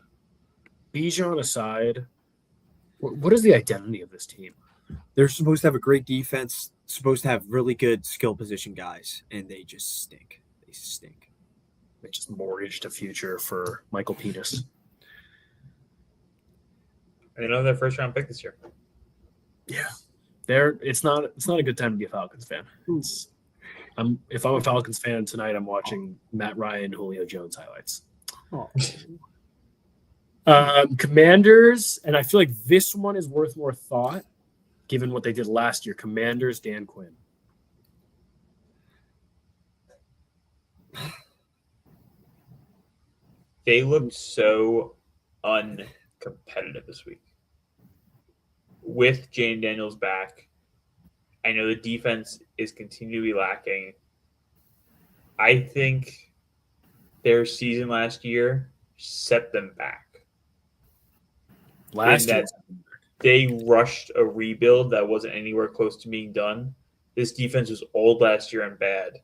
Bijan aside, what is the identity of this team? They're supposed to have a great defense, supposed to have really good skill position guys, and they just stink. They stink. They just mortgaged a future for Michael Penis. And another first round pick this year. Yeah, it's not a good time to be a Falcons fan. If I'm a Falcons fan tonight, I'm watching Matt Ryan, Julio Jones highlights. Oh. Commanders, and I feel like this one is worth more thought, given what they did last year. Commanders, Dan Quinn. They looked so uncompetitive this week. With Jane Daniels back, I know the defense is continually lacking. I think their season last year set them back. Last year, they rushed a rebuild that wasn't anywhere close to being done. This defense was old last year and bad,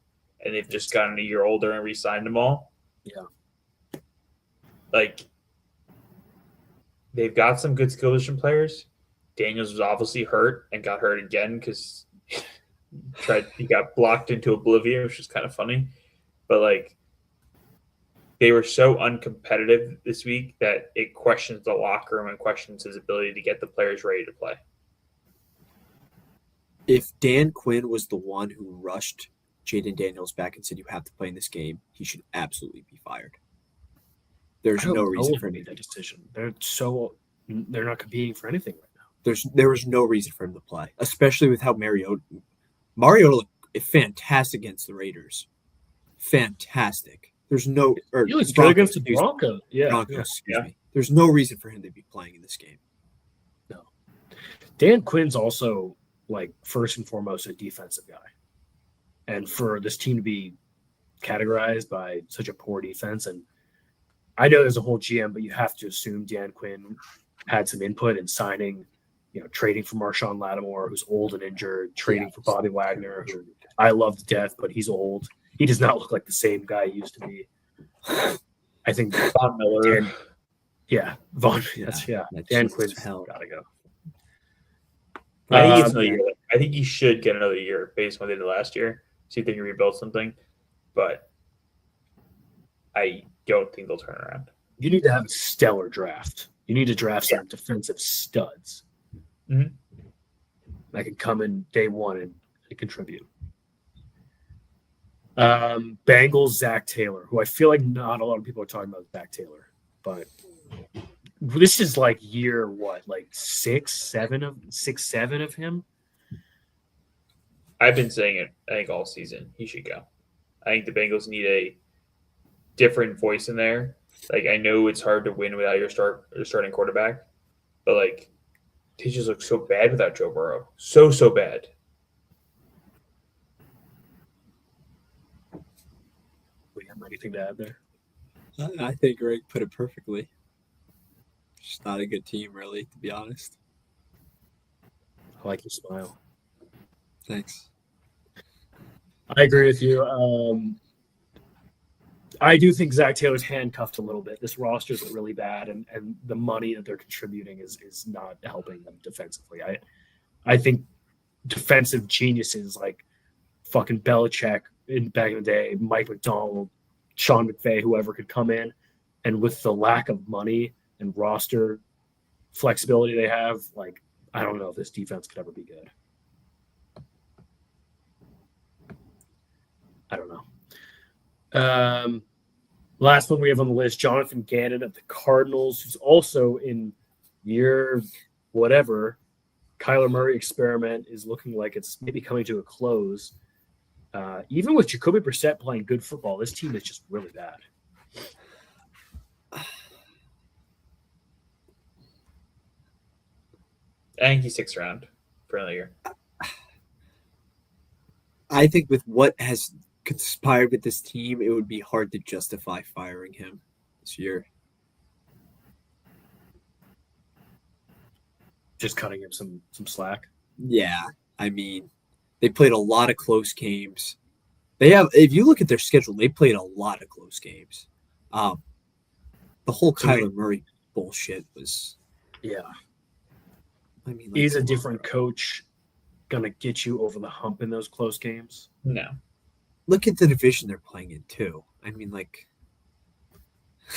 and they've just gotten a year older and re-signed them all. Yeah. Like, they've got some good skill position players. Daniels was obviously hurt and got hurt again because he got blocked into oblivion, which is kind of funny. But, like, they were so uncompetitive this week that it questions the locker room and questions his ability to get the players ready to play. If Dan Quinn was the one who rushed Jaden Daniels back and said, you have to play in this game, he should absolutely be fired. There's no reason for him to that decision. They're not competing for anything right now. There was no reason for him to play, especially with how Mariota looked fantastic against the Raiders. Fantastic. There's no. He was good against the Broncos. Excuse me. There's no reason for him to be playing in this game. No. Dan Quinn's also, like, first and foremost a defensive guy, and for this team to be categorized by such a poor defense, and I know there's a whole GM, but you have to assume Dan Quinn had some input in signing, trading for Marshawn Lattimore, who's old and injured, trading for Bobby Wagner, who I love to death, but he's old. He does not look like the same guy he used to be. I think Von Miller. Dan Quinn's gotta go. I think he should get another year based on what they did last year. See if they can rebuild something. But I don't think they'll turn around. You need to have a stellar draft. You need to draft some defensive studs that can come in day one and contribute. Bengals, Zach Taylor, who I feel like not a lot of people are talking about Zach Taylor, but this is like year like 6-7 of him. I've been saying it, I think, all season. He should go. I think the Bengals need a different voice in there. Like, I know it's hard to win without your starting quarterback, but, like, they just look so bad without Joe Burrow. So bad. We have anything to add there? I think Greg put it perfectly. Just not a good team, really, to be honest. I like your smile. Thanks. I agree with you. I do think Zach Taylor's handcuffed a little bit. This roster is really bad, and the money that they're contributing is not helping them defensively. I think defensive geniuses like fucking Belichick back in the day, Mike McDonald, Sean McVay, whoever could come in, and with the lack of money and roster flexibility they have, like, I don't know if this defense could ever be good. I don't know. Last one we have on the list, Jonathan Gannon of the Cardinals, who's also in year whatever. Kyler Murray experiment is looking like it's maybe coming to a close. Even with Jacoby Brissett playing good football, this team is just really bad. I think he's 6th round for another year. I think with what has conspired with this team, it would be hard to justify firing him this year. Just cutting him some slack. Yeah, I mean, they played a lot of close games. If you look at their schedule, they played a lot of close games. The whole Kyler Murray bullshit was. Yeah. I mean, like, Is a come on, different bro. coach gonna get you over the hump in those close games? No. Look at the division they're playing in too. I mean, like,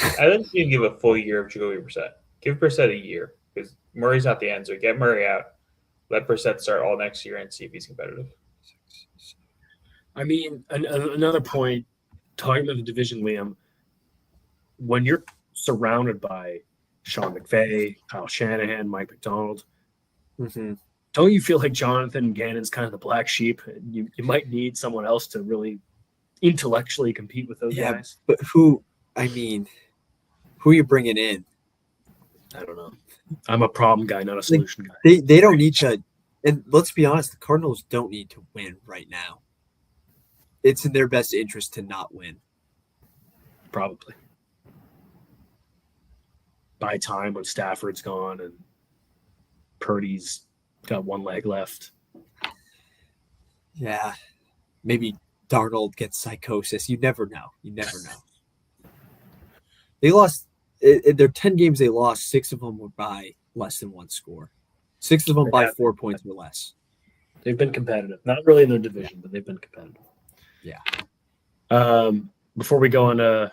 I think you can give a full year of Jacoby Brissett. Give Brissett a year because Murray's not the answer. Get Murray out. Let Brissett start all next year and see if he's competitive. I mean, another point talking about the division, Liam. When you're surrounded by Sean McVay, Kyle Shanahan, Mike McDonald, mhm. don't you feel like Jonathan Gannon's kind of the black sheep? You might need someone else to really intellectually compete with those Yeah. guys. But who? I mean, who are you bringing in? I don't know. I'm a problem guy, not a solution guy. They don't need to. And let's be honest, the Cardinals don't need to win right now. It's in their best interest to not win. Probably. By time when Stafford's gone and Purdy's got one leg left. Yeah. Maybe Darnold gets psychosis. You never know. You never know. They lost in their 10 games they lost, 6 of them were by less than one score. 6 of them They by have 4 points or less. They've been competitive. Not really in their division, but they've been competitive. Yeah. Before we go on to,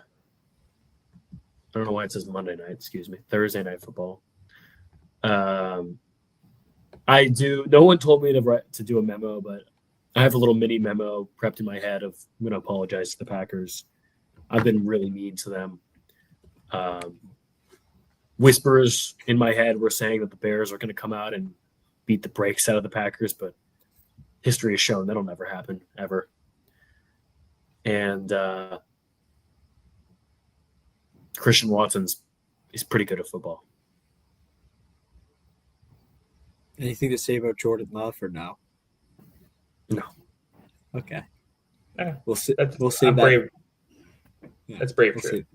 I don't know why it says Monday night, excuse me, Thursday night football. No one told me to do a memo, but I have a little mini memo prepped in my head of I'm going to apologize to the Packers. I've been really mean to them. Whispers in my head were saying that the Bears are going to come out and beat the brakes out of the Packers, but history has shown that'll never happen, ever. And Christian Watson's is pretty good at football. Anything to say about Jordan Love or no? No. Okay. Yeah, We'll see. That's, We'll save I'm that. brave. Yeah, That's brave. we'll True.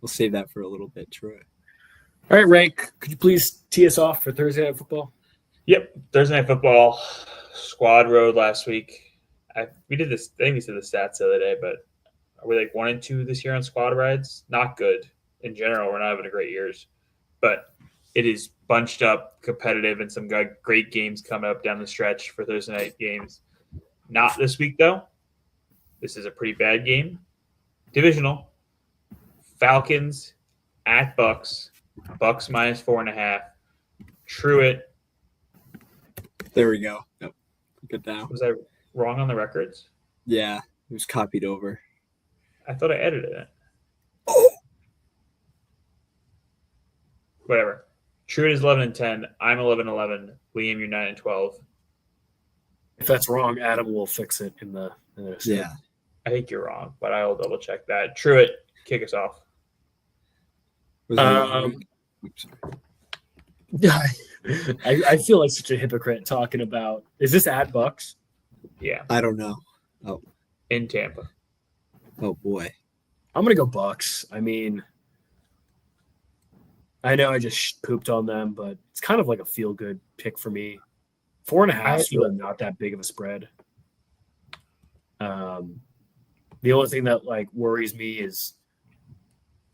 save that for a little bit, Troy. All right, Rank, could you please tee us off for Thursday Night Football? Yep. Thursday Night Football, Squad Road last week. We did this. I think we said the stats the other day, but are we like 1-2 this year on squad rides? Not good in general. We're not having a great years, but it is bunched up, competitive, and some great games coming up down the stretch for Thursday night games. Not this week though. This is a pretty bad game. Divisional. Falcons at Bucks. Bucks minus 4.5. Truett. There we go. Yep. Good down. Was I wrong on the records? Yeah, it was copied over. I thought I edited it. Whatever. Truett is 11-10. I'm 11-11. Liam, you're 9-12. If that's wrong, Adam will fix it in the Yeah. I think you're wrong, but I'll double check that. Truett, kick us off. Was it wrong? Oops, sorry. Yeah. I feel like such a hypocrite talking about is this at Bucks? Yeah, I don't know. in Tampa. Oh boy. I'm gonna go Bucks. I mean, I know I just pooped on them, but it's kind of like a feel good pick for me. 4.5 is really not that big of a spread. The only thing that like worries me is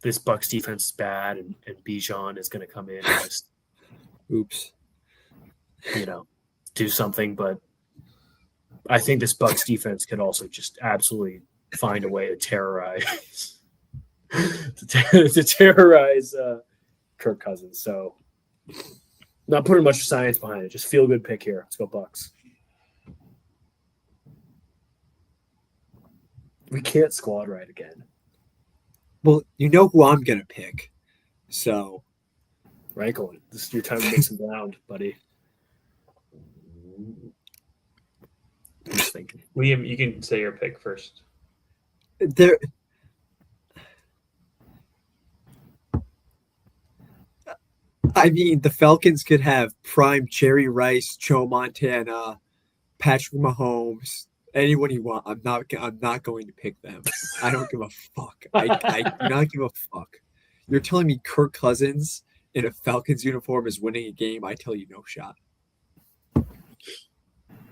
this Bucks defense is bad, and Bijan is going to come in and just Oops. do something. But I think this Bucks defense could also just absolutely find a way to terrorize to terrorize Kirk Cousins. So not putting much science behind it. Just feel good pick here. Let's go Bucks. We can't squad right again. Well, you know who I'm gonna pick. So Ranklin, this is your time to make some ground, buddy. I'm just thinking. Liam, you can say your pick first. there I mean, the Falcons could have prime Jerry Rice, Joe Montana, Patrick Mahomes, anyone you want. I'm not going to pick them. I don't give a fuck. I do not give a fuck. You're telling me Kirk Cousins in a Falcons uniform is winning a game? I tell you, no shot.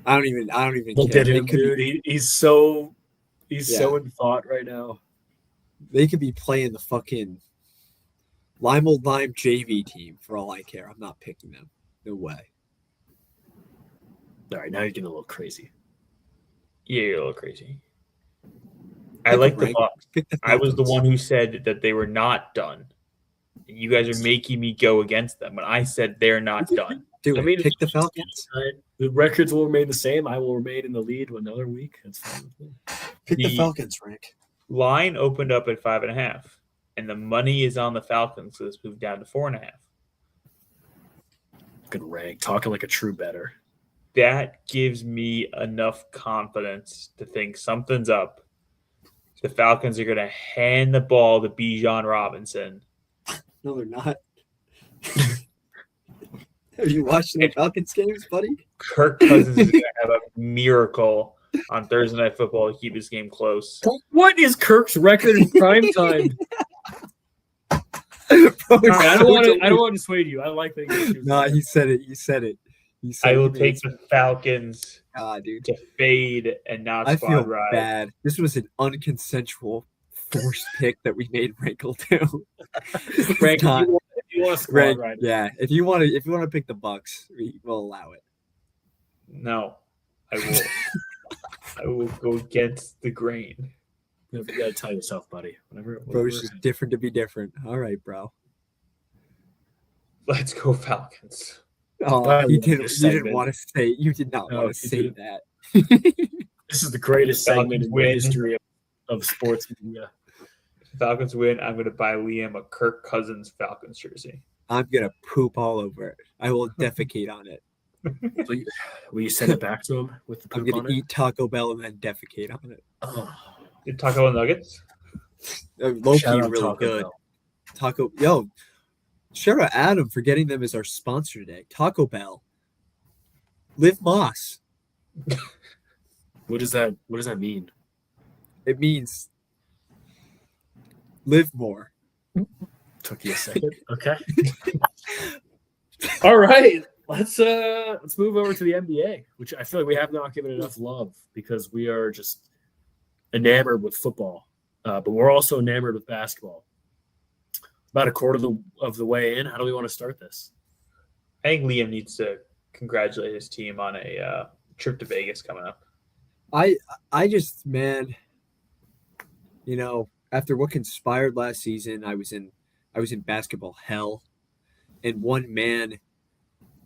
I don't even Look care. at him, dude. He's so in thought right now. They could be playing the fucking Lime Old Lime JV team for all I care. I'm not picking them. No way. All right, now you're getting a little crazy. Yeah, you're a little crazy. I Pick like them, the Rank. Bucks. Pick the I was the Falcons. one who said that they were not done. You guys are making me go against them, but I said they're not done. Do I it. mean, Pick the Falcons. The records will remain the same. I will remain in the lead another week. That's fine with me. Pick the The- Falcons, Rank. Line opened up at 5.5, and the money is on the Falcons, so it's moved down to 4.5. Good rank. Talking like a true bettor. That gives me enough confidence to think something's up. The Falcons are going to hand the ball to Bijan Robinson. No, they're not. Are you watching the Falcons games, buddy? Kirk Cousins is going to have a miracle on Thursday Night Football to keep this game close. What is Kirk's record in prime time? Bro, I don't want to dissuade you. I like that. Nah, he said it. He said it. He said I will he take made the Falcons dude. to fade and not I squad feel ride. bad. This was an unconsensual forced pick that we made Rankle do. Frank, if you want to squad Rank, ride, yeah. If you want to pick the Bucks, we will allow it. No, I will. I will go against the grain. you gotta tell yourself, buddy. Whatever. Bro, it's just different to be different. All right, bro. Let's go Falcons. Oh, I you love didn't. this You didn't segment. want to say. You did not No, want to you say didn't. that. This is the greatest Falcons segment in the win. history of sports media. If the Falcons win, I'm going to buy Liam a Kirk Cousins Falcons jersey. I'm gonna poop all over it. I will defecate on it. Will you send it back to him with the I'm poop gonna on it? eat Taco Bell and then defecate on it. Oh, You talk about Nuggets? Low shout key, out really Taco good. Bell. Taco, yo, shout out Adam for getting them as our sponsor today. Taco Bell. Liv Moss. What does that mean? It means live more. Took you a second. Okay. All right. Let's move over to the NBA, which I feel like we have not given enough love because we are just enamored with football, but we're also enamored with basketball. About a quarter of the way in, how do we want to start this? I think Liam needs to congratulate his team on a trip to Vegas coming up. I just, man, you know, after what conspired last season, I was in basketball hell, and one man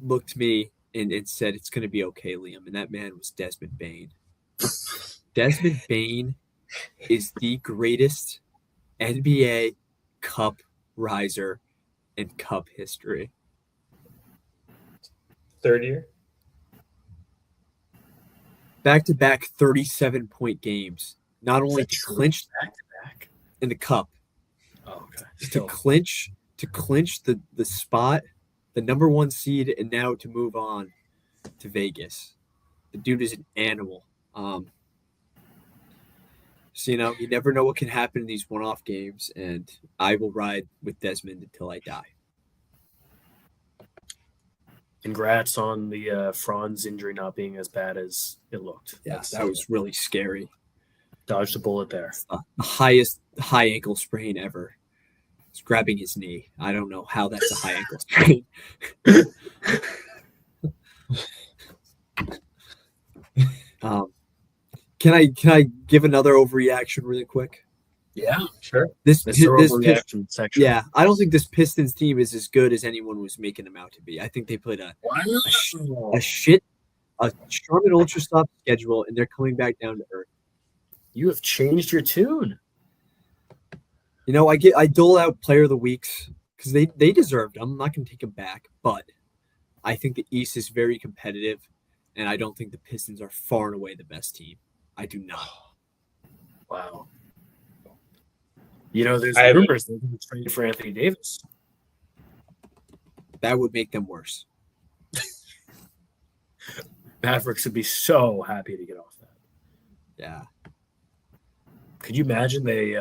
looked me and said, "It's going to be okay, Liam," and that man was Desmond Bain. Desmond Bain is the greatest NBA Cup riser in Cup history. Third year? Back-to-back 37-point games, not only to clinch back to back. in the Cup, Oh, okay. to Still, clinch the spot, the number one seed, and now to move on to Vegas. The dude is an animal. So, you know, you never know what can happen in these one-off games, and I will ride with Desmond until I die. congrats on the Franz injury not being as bad as it looked. That was really scary. Dodged a bullet there. The highest high ankle sprain ever. It's grabbing his knee. I don't know how that's a high ankle sprain. Can I give another overreaction really quick? Yeah, Sure. This that's our this overreaction section. yeah, I don't think this Pistons team is as good as anyone was making them out to be. I think they played a Wow. a Charmin Ultra soft schedule, and they're coming back down to earth. You have changed your tune. You know, I dole out player of the weeks because they deserved them. I'm not going to take them back, but I think the East is very competitive, and I don't think the Pistons are far and away the best team. I do not. Wow. You know, there's I have- rumors they're going to trade for Anthony Davis. That would make them worse. Mavericks would be so happy to get off that. Yeah. Could you imagine they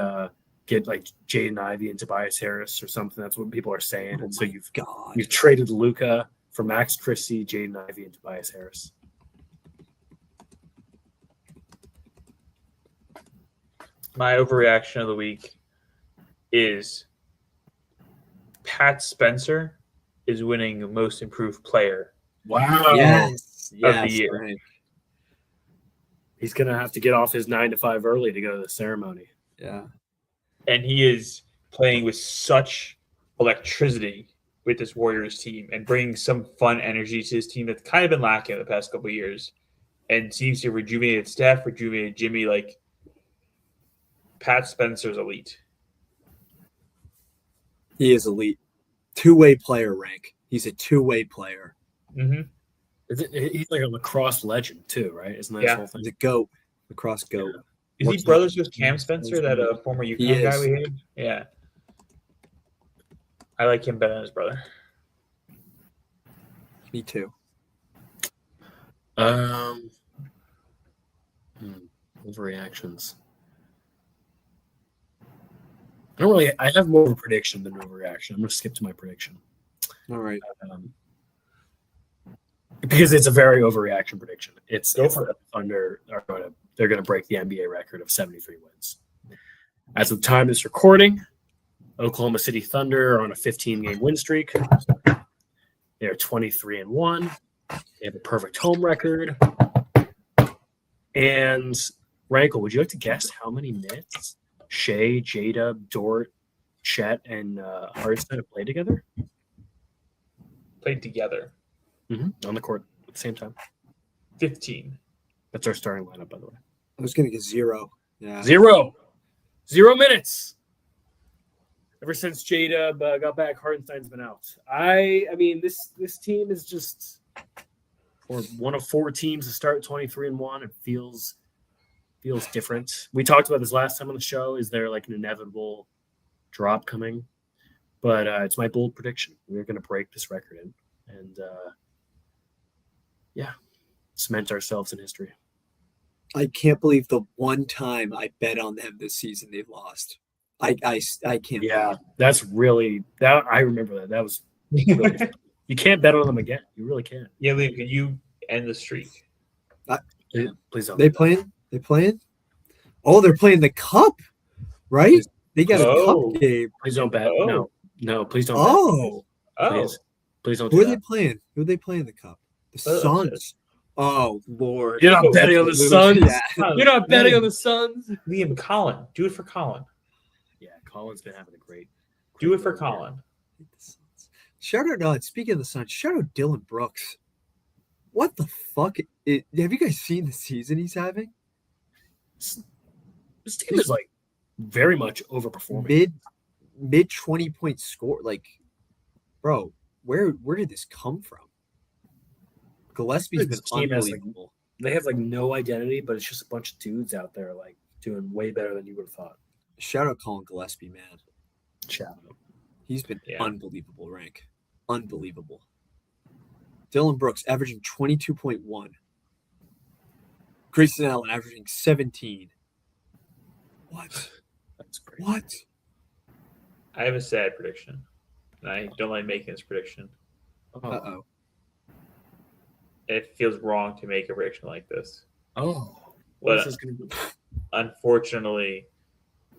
get like Jaden Ivey and Tobias Harris or something? That's what people are saying. Oh And so my you've God. traded Luka for Max Christie, Jaden Ivey, and Tobias Harris. My overreaction of the week is Pat Spencer is winning Most Improved Player. Wow. Yes. Yes, year. Frank. He's gonna have to get off his 9 to 5 early to go to the ceremony. Yeah. And he is playing with such electricity with this Warriors team and bringing some fun energy to his team that's kind of been lacking in the past couple of years, and seems to rejuvenate Steph, rejuvenate Jimmy. Like Pat Spencer's elite. He is elite. Two-way player, Rank. He's a two-way player. Mm-hmm. He's like a lacrosse legend too, right? Isn't that Yeah. his whole thing? He's a goat. Lacrosse goat. Is he Works brothers out. with Cam Spencer, that former He UConn guy is. we hated? Yeah. I like him better than his brother. Me too. Overreactions. I have more of a prediction than an overreaction. I'm gonna skip to my prediction. All right. Because it's a very overreaction prediction. Go It's for the Thunder they're going to break the NBA record of 73 wins. As of the time of this recording, Oklahoma City Thunder are on a 15-game win streak. They're 23-1. They have a perfect home record. And Rankle, would you like to guess how many minutes Shea, J-Dub, Dort, Chet, and Hardenstein have played together? Played together. On the court at the same time. 15. That's our starting lineup, by the way. I was going to get 0. Yeah. 0 minutes. Ever since J-Dub got back, Hardenstein's been out. I mean, this team is just one of 4 teams to start 23-1. It feels different. We talked about this last time on the show. Is there like an inevitable drop coming? But it's my bold prediction. We're going to break this record in. And cement ourselves in history. I can't believe the one time I bet on them this season they've lost. I can't. Yeah, that's really that. I remember that. That was really fun. You can't bet on them again. You really can't. Yeah, Liam, can you end the streak? Please don't. They playing? They playing? Oh, they're playing the cup, right? They got a cup game. Please don't bet. Oh. No, please don't. Oh, Oh, please don't. who Do are they that. playing? Who are they playing the cup? The Oh, Suns. Oh Lord! You're not betting on the Suns. Yeah. You're not betting on the Suns. Liam, Colin. Do it for Colin. Yeah, Colin's been having a great. Do it for Colin. Shout out! Speaking of the Suns, shout out Dylan Brooks. What the fuck? Have you guys seen the season he's having? This team is like very much overperforming. Mid 20-point score. Like, bro, where did this come from? Gillespie's been This team has, like, unbelievable. They have like no identity, but it's just a bunch of dudes out there like doing way better than you would have thought. Shout out Colin Gillespie, man. Shout out. He's been Yeah. unbelievable, Rank. Unbelievable. Dylan Brooks averaging 22.1. Grayson Allen averaging 17. What? That's great. What? I have a sad prediction. And I don't like making this prediction. Uh-oh. It feels wrong to make a prediction like this. What But is this gonna be? unfortunately,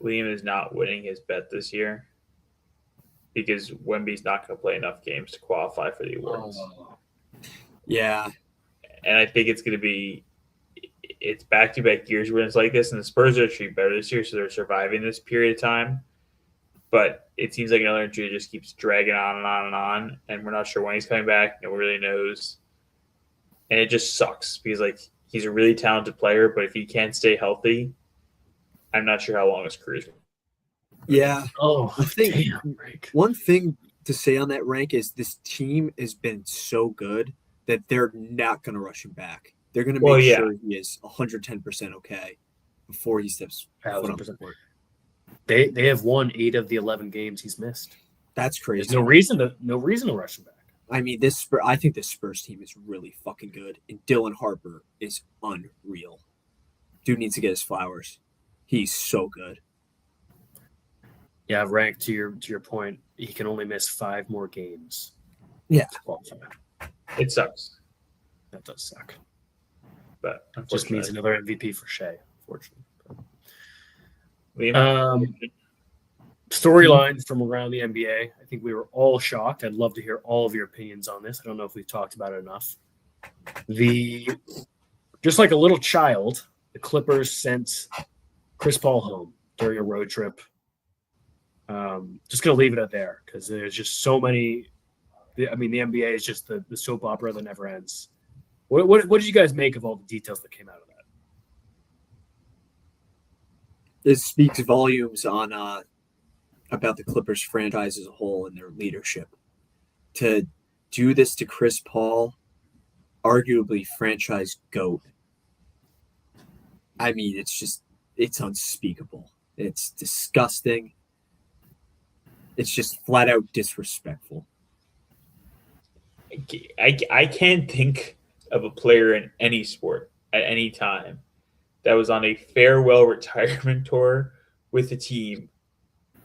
Liam is not winning his bet this year because Wemby's not going to play enough games to qualify for the awards. Yeah. And I think it's going to be it's back-to-back years when it's like this, and the Spurs are actually better this year, so they're surviving this period of time. But it seems like another injury just keeps dragging on and on and on, and we're not sure when he's coming back. No one really knows. And it just sucks because, like, he's a really talented player, but if he can't stay healthy, I'm not sure how long his career is. Yeah. I think- damn, Rick. One thing to say on that, Rank, is this team has been so good that they're not going to rush him back. They're going to make sure he is 110% okay before he steps foot on the 1,000%. court. They have won 8 of the 11 games he's missed. That's crazy. There's no reason to rush him back. I mean, I think this Spurs team is really fucking good, and Dylan Harper is unreal. Dude needs to get his flowers. He's so good. Yeah, Rank, to your point, he can only miss 5 more games. Yeah. to qualify. It sucks, That does suck. but Just means unfortunately, another MVP for Shea, unfortunately. Liam, Storylines from around the NBA. I think we were all shocked. I'd love to hear all of your opinions on this. I don't know if we've talked about it enough. Just like a little child, the Clippers sent Chris Paul home during a road trip. Just gonna leave it at there because there's just so many. I mean, the NBA is just the soap opera that never ends. What did you guys make of all the details that came out of that? This speaks volumes on about the Clippers franchise as a whole and their leadership. To do this to Chris Paul, arguably franchise GOAT. I mean, it's unspeakable. It's disgusting. It's just flat out disrespectful. I can't think of a player in any sport at any time that was on a farewell retirement tour with the team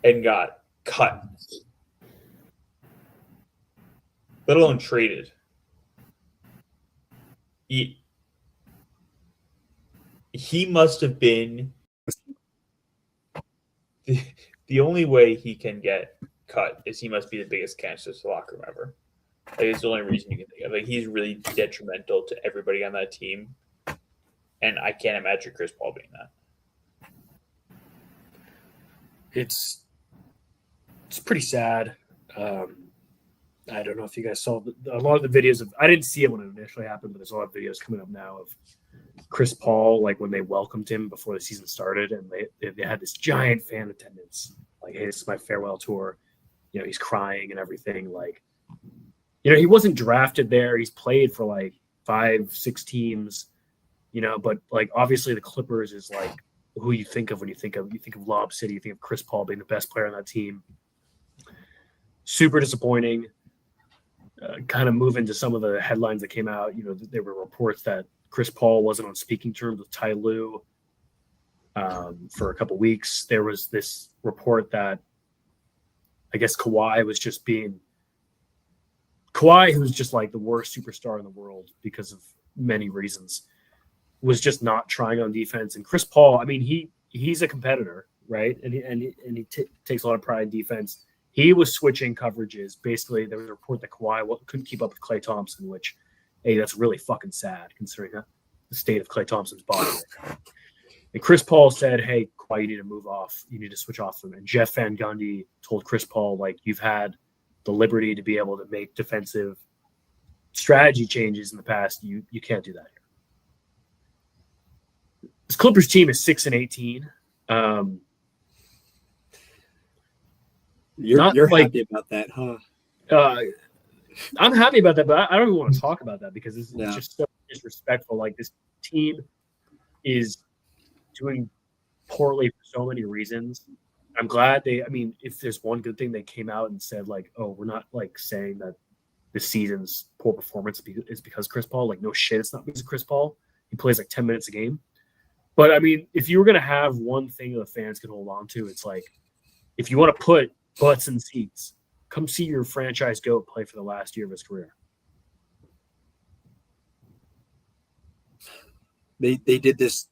and got cut, let alone traded. He must have been the only way he can get cut is he must be the biggest cancer to the locker room ever. Like, it's the only reason you can think of. Like, he's really detrimental to everybody on that team, and I can't imagine Chris Paul being that. It's pretty sad. I don't know if you guys saw a lot of the videos of. I didn't see it when it initially happened, but there's a lot of videos coming up now of Chris Paul, like when they welcomed him before the season started, and they had this giant fan attendance. Like, hey, this is my farewell tour. You know, he's crying and everything. Like, you know, he wasn't drafted there. He's played for like 5-6 teams. You know, but like obviously the Clippers is like who you think of when you think of Lob City. You think of Chris Paul being the best player on that team. Super disappointing. Kind of move into some of the headlines that came out. You know, there were reports that Chris Paul wasn't on speaking terms with Ty Lue for a couple weeks. There was this report that I guess Kawhi, who's just like the worst superstar in the world because of many reasons, was just not trying on defense. And Chris Paul, I mean, he's a competitor, right? And he takes a lot of pride in defense. He was switching coverages. Basically, there was a report that Kawhi couldn't keep up with Klay Thompson, which, hey, that's really fucking sad considering the state of Klay Thompson's body. And Chris Paul said, hey, Kawhi, you need to move off. You need to switch off him. And Jeff Van Gundy told Chris Paul, like, you've had the liberty to be able to make defensive strategy changes in the past. You can't do that here. This Clippers team is 6-18. You're happy about that, huh? I'm happy about that, but I don't even want to talk about that because it's just so disrespectful. Like, this team is doing poorly for so many reasons. I'm glad if there's one good thing, they came out and said, like, oh, we're not like saying that this season's poor performance is because Chris Paul. Like, no shit, it's not because of Chris Paul. He plays like 10 minutes a game. But I mean, if you were going to have one thing that the fans could hold on to, it's like, if you want to put butts in seats, come see your franchise GOAT play for the last year of his career. They did this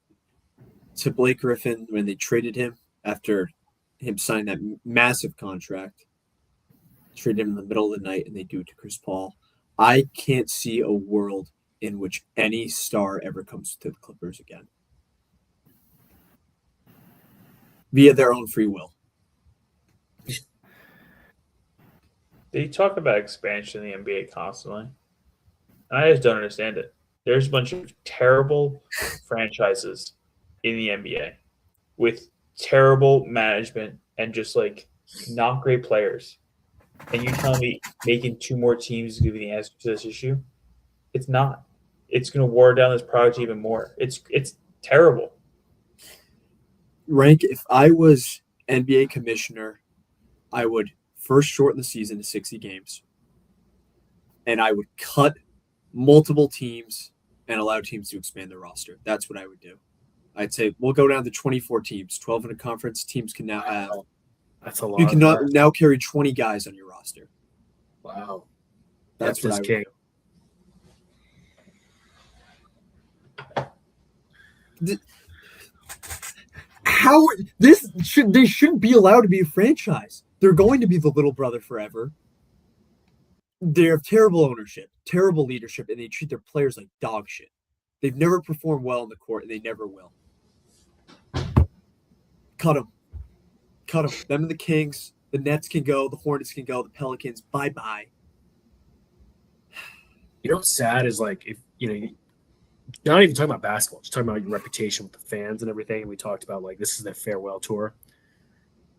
to Blake Griffin when they traded him after him signing that massive contract. Traded him in the middle of the night, and they do it to Chris Paul. I can't see a world in which any star ever comes to the Clippers again via their own free will. They talk about expansion in the NBA constantly. I just don't understand it. There's a bunch of terrible franchises in the NBA with terrible management and just like not great players. And you tell me making 2 more teams is going to be the answer to this issue? It's not. It's going to water down this product even more. It's terrible. Rank, if I was NBA commissioner, I would first shorten the season to 60 games. And I would cut multiple teams and allow teams to expand their roster. That's what I would do. I'd say we'll go down to 24 teams, 12 in a conference. Teams can now have. That's a lot. You can now carry 20 guys on your roster. Wow. That's what I would king. do. They shouldn't be allowed to be a franchise. They're going to be the little brother forever. They have terrible ownership, terrible leadership, and they treat their players like dog shit. They've never performed well on the court, and they never will. Cut them. Cut them. Them and the Kings. The Nets can go. The Hornets can go. The Pelicans. Bye-bye. You know what's sad is like if you're not even talking about basketball, just talking about your reputation with the fans and everything. And we talked about like this is their farewell tour.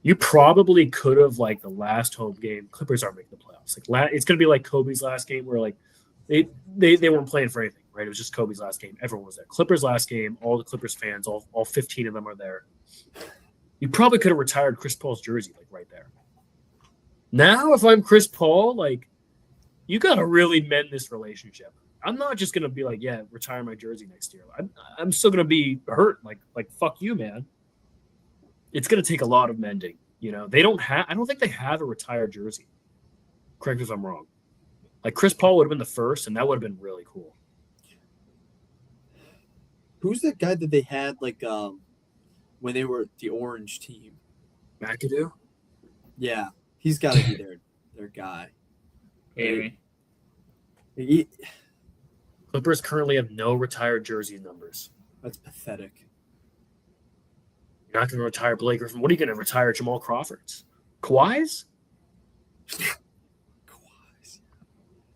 You probably could have like the last home game. Clippers aren't making the playoffs. Like it's gonna be like Kobe's last game, where like they weren't playing for anything, right? It was just Kobe's last game. Everyone was there. Clippers last game. All the Clippers fans, all 15 of them are there. You probably could have retired Chris Paul's jersey like right there. Now, if I'm Chris Paul, like you got to really mend this relationship. I'm not just gonna be like, yeah, retire my jersey next year. I'm still gonna be hurt. Like fuck you, man. It's gonna take a lot of mending. They don't have. I don't think they have a retired jersey. Correct me if I'm wrong. Like Chris Paul would have been the first, and that would have been really cool. Who's that guy that they had like when they were the Orange team? McAdoo. Yeah, he's got to be their guy. Maybe. Clippers currently have no retired jersey numbers. That's pathetic. You're not going to retire Blake Griffin. What are you going to retire Jamal Crawford's? Kawhi's?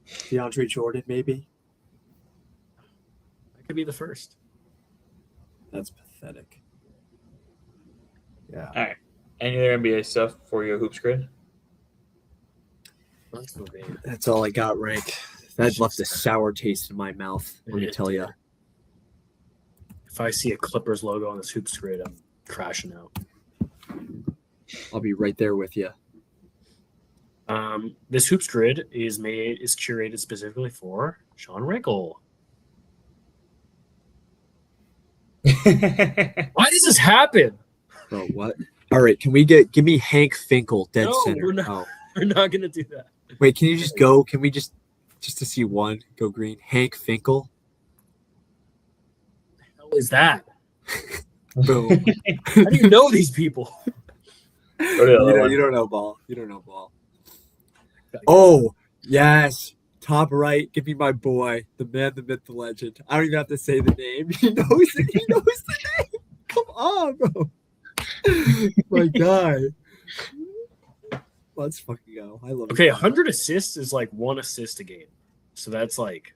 DeAndre Jordan, maybe. That could be the first. That's pathetic. Yeah. All right. Any other NBA stuff for your hoops grid? That's all I got, Rank. That left a sour taste in my mouth, let me tell you. If I see a Clippers logo on this hoops grid, I'm crashing out. I'll be right there with you. This hoops grid is curated specifically for Sean Rinkle. Why does this happen? Oh, what? All right, can we give me Hank Finkel, dead No, center? we're not. We're not going to do that. Wait, can you just go? Can we just to see one go green? Hank Finkel. What the hell is that? Boom. How do you know these people? You don't know ball. You don't know ball. Oh, yes. Top right. Give me my boy, the man, the myth, the legend. I don't even have to say the name. He knows it. He knows the name. Come on, bro. My guy. Let's fucking go. I love it. Okay, 100 assists is like 1 assist a game. So that's like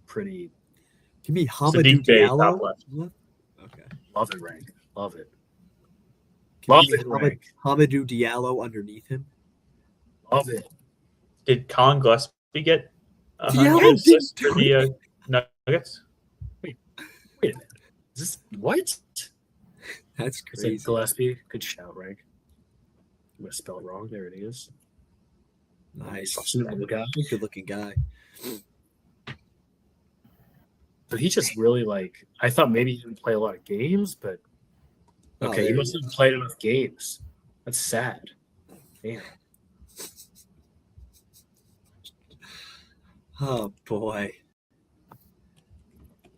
pretty. Give me Sadiq Hamadou Bey, top Diallo. left. Okay. Love it, Rank. Love it. Give Love me it, Rank. Hamadou Diallo underneath him. Love it. Did Colin Gillespie get Yeah, 100 assists for the Nuggets? Wait a minute. Is this what? That's Is crazy. it Gillespie? Good shout, Rank. I'm gonna spell it wrong. There it is. Nice. Good guy. Good looking guy. But he just really like. I thought maybe he didn't play a lot of games, but okay, he there must have played enough games. That's sad. Damn. Oh boy.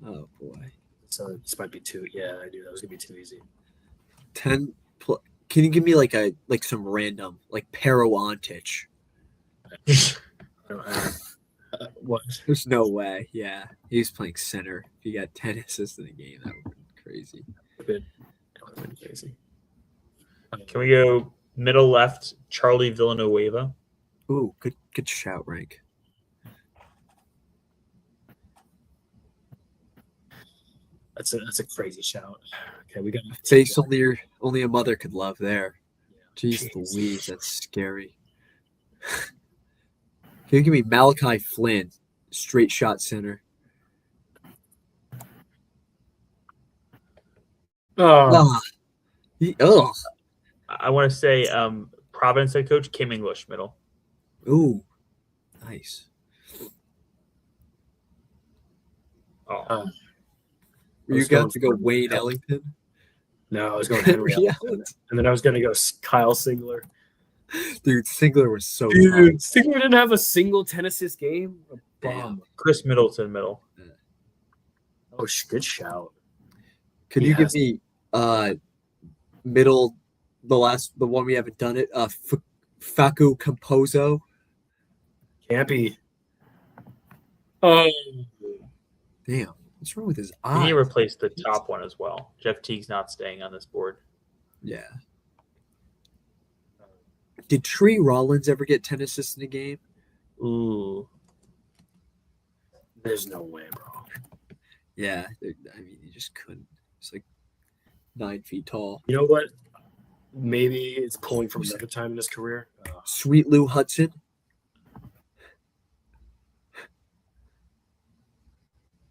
Oh boy. So this might be too. Yeah, I knew that was gonna be too easy. 10 Can you give me like some random like Pero Antich? What? There's no way. Yeah. He's playing center. If he got 10 assists in a game, that would be crazy. That would have been crazy. Can we go middle left, Charlie Villanueva? Ooh, good shout, Rank. That's a crazy shout. Okay, we got Face only a mother could love there. Jeez Jeez. Louise, that's scary. Can you give me Malachi Flynn, straight shot center? Oh, Ugh. I want to say Providence head coach Kim English, middle. Ooh, nice. Oh, You was got going to go for- Wayne Ellington. no, I was going Henry Yeah. Ellington, and then I was going to go Kyle Singler. Dude, Singler was so Dude, fun. Singler didn't have a single 10 assist game. A bomb. Chris Middleton, middle. Oh, good shout. Could He you give has- me middle, the one we haven't done it? Facu Campozo. Campy. Oh, Damn, what's wrong with his He need to eyes? replace the top one as well. Jeff Teague's not staying on this board. Yeah. Did Tree Rollins ever get 10 assists in a game? Ooh. there's no way, bro. Yeah, I mean, he just couldn't. He's like 9 feet tall. You know what? Maybe it's pulling from another time in his career. Sweet Lou Hudson.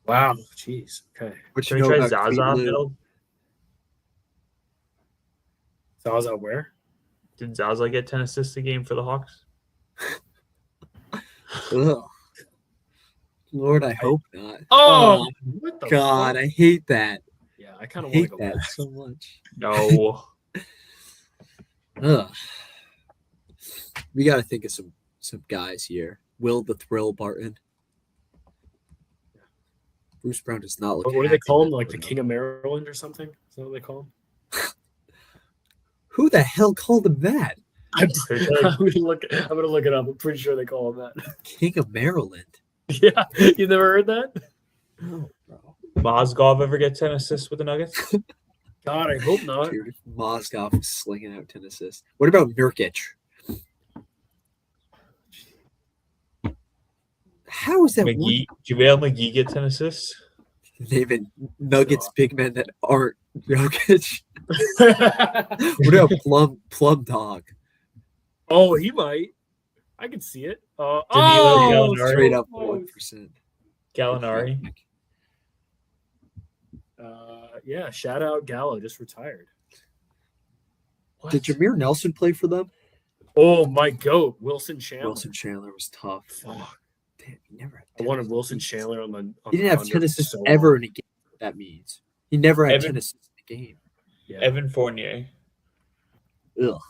Wow. Jeez. Okay. What Should you we know try about Sweet Zaza Lou? middle? Zaza where? Did Zaza get 10 assists a game for the Hawks? Ugh. Lord, I hope not. Oh, what the God, fuck? I hate that. Yeah, I kind I of want hate to go that back. so much. No. Ugh. We got to think of some guys here. Will the Thrill Barton. Bruce Brown does not look. What do they happy call him? with Like the it. King of Maryland or something? Is that what they call him? Who the hell called him that? I'm gonna look it up. I'm pretty sure they call him that. King of Maryland. Yeah, you never heard that? No, bro. Mozgov ever get 10 assists with the Nuggets? God, I hope not. Dude, Mozgov is slinging out 10 assists. What about Nurkic? How is that McGee, JaVale McGee get 10 assists? Naming Nuggets big men that aren't Jokic? What about Plum Dog? Oh, he might. I can see it. Danilo Oh, Gallinari. Straight up oh, 1%. Gallinari. yeah, shout out Gallo, just retired. Did Jameer Nelson play for them? Oh, my goat, Wilson Chandler. Wilson Chandler was tough. Fuck. Damn, he never had I 10 wanted Wilson assists. Chandler on the. He didn't have under 10 for assists so ever long. in a game. That means he never had Evan- 10 assists in a game. Yeah. Evan Fournier. Ugh.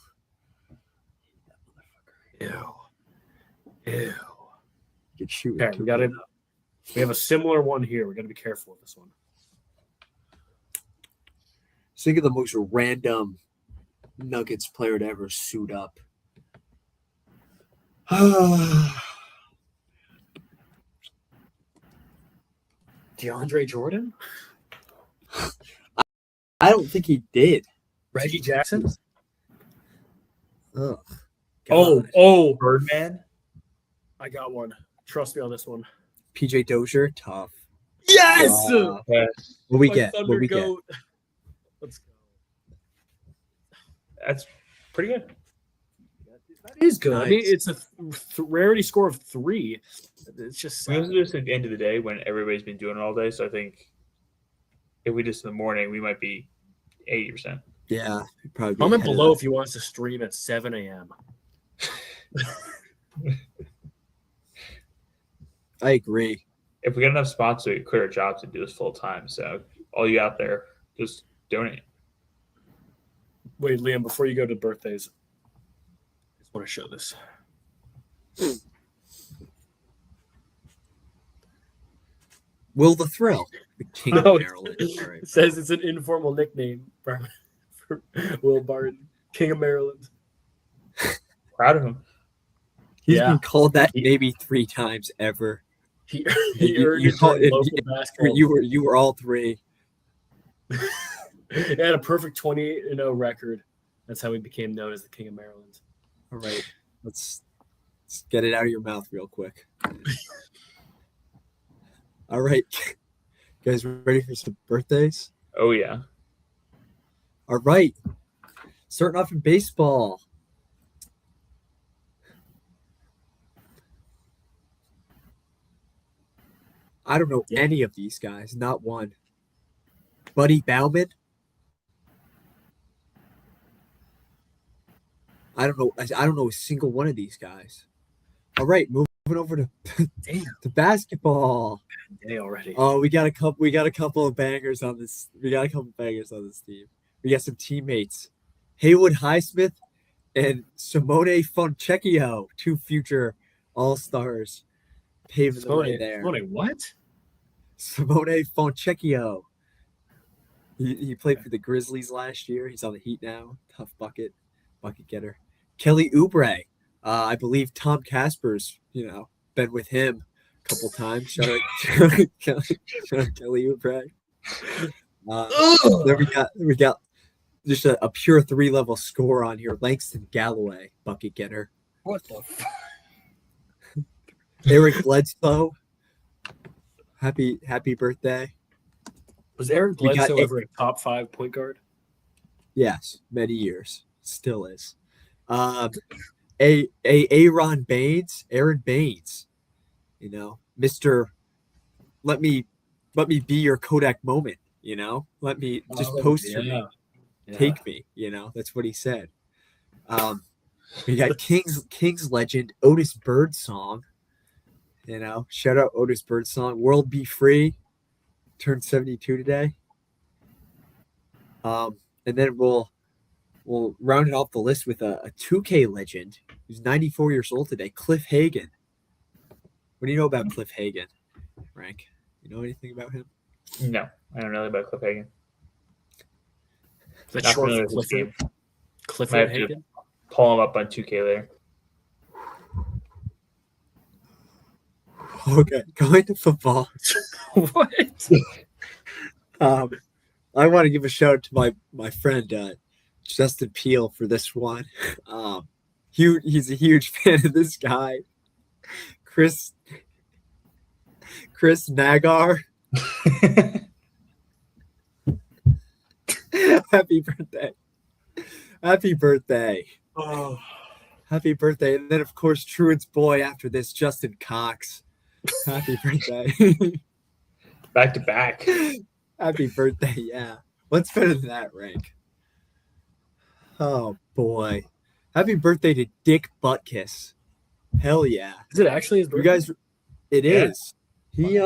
Ew. Ew. He could shoot. Okay, we have a similar one here. We got to be careful with this one. Think of the most random Nuggets player to ever suit up. DeAndre Jordan, I don't think he did. Reggie Jackson. Ugh. God. Oh, Birdman. I got one. Trust me on this one. PJ Dozier, tough. Yes. What we My get? Thunder What we get? goat. Let's go. That's pretty good. That is good. I mean, Nice. it's a rarity score of 3. It's just We have sad. to do this at the end of the day when everybody's been doing it all day. So I think if we just in the morning, we might be 80%. Yeah, he'd probably be Comment ahead of below that. if you want us to stream at 7 a.m. I agree. If we get enough sponsors, we quit our jobs and do this full time. So all you out there, just donate. Wait, Liam, before you go to birthdays, I just want to show this. Will the Thrill, the king No, of Maryland. All right. It says it's an informal nickname for Will Barton, King of Maryland. Proud of him. He's Yeah. been called that maybe 3 times ever. He You- earned you it call- during you- local basketball. You were all 3. He had a perfect 28-0 record. That's how he became known as the King of Maryland. All right, let's get it out of your mouth real quick. All right, you guys ready for some birthdays? Oh, yeah. All right, starting off in baseball. I don't know any of these guys, not one. Buddy Bauman. I don't know. I don't know a single one of these guys. All right, moving over to Damn. to basketball. Day already. Oh, we got a couple. We got a couple of bangers on this. We got a couple bangers on this team. We got some teammates, Haywood Highsmith and Simone Fontecchio, 2 future All-Stars, paving the way there. Simone, what? Simone Fontecchio. He played for the Grizzlies last year. He's on the Heat now. Tough bucket getter. Kelly Oubre. I believe Tom Casper's, been with him a couple times. Shout out Kelly Oubre. Then we got just a pure 3-level score on here. Langston Galloway, bucket getter. What the fuck? Eric Bledsoe. Happy birthday. Was Eric We got Bledsoe a- ever a top 5 point guard? Yes, many years. Still is. Aaron Baines, you know, Mr. Let me be your Kodak moment, you know. Let me just post for me, take me, you know. That's what he said. We got Kings legend Otis Birdsong, you know. Shout out Otis Birdsong. World Be Free turned 72 today. And then we'll round it off the list with a 2K legend who's 94 years old today, Cliff Hagan. What do you know about Cliff Hagan, Frank? You know anything about him? No, I don't know about Cliff Hagan. Is that Not short familiar for with his game. Clifford Might have to- Hagan? Pull him up on 2K later. Okay, going to football. What? I want to give a shout out to my friend Justin Peel for this one. He's a huge fan of this guy, Chris Nagar. Happy birthday! Happy birthday! Oh, Happy birthday! And then of course Truant's boy after this, Justin Cox. Happy birthday! Back to back. Happy birthday! Yeah, what's better than that, Rank? Oh boy! Happy birthday to Dick Buttkiss! Hell yeah! is it actually his You birthday? guys, it Yeah. is. He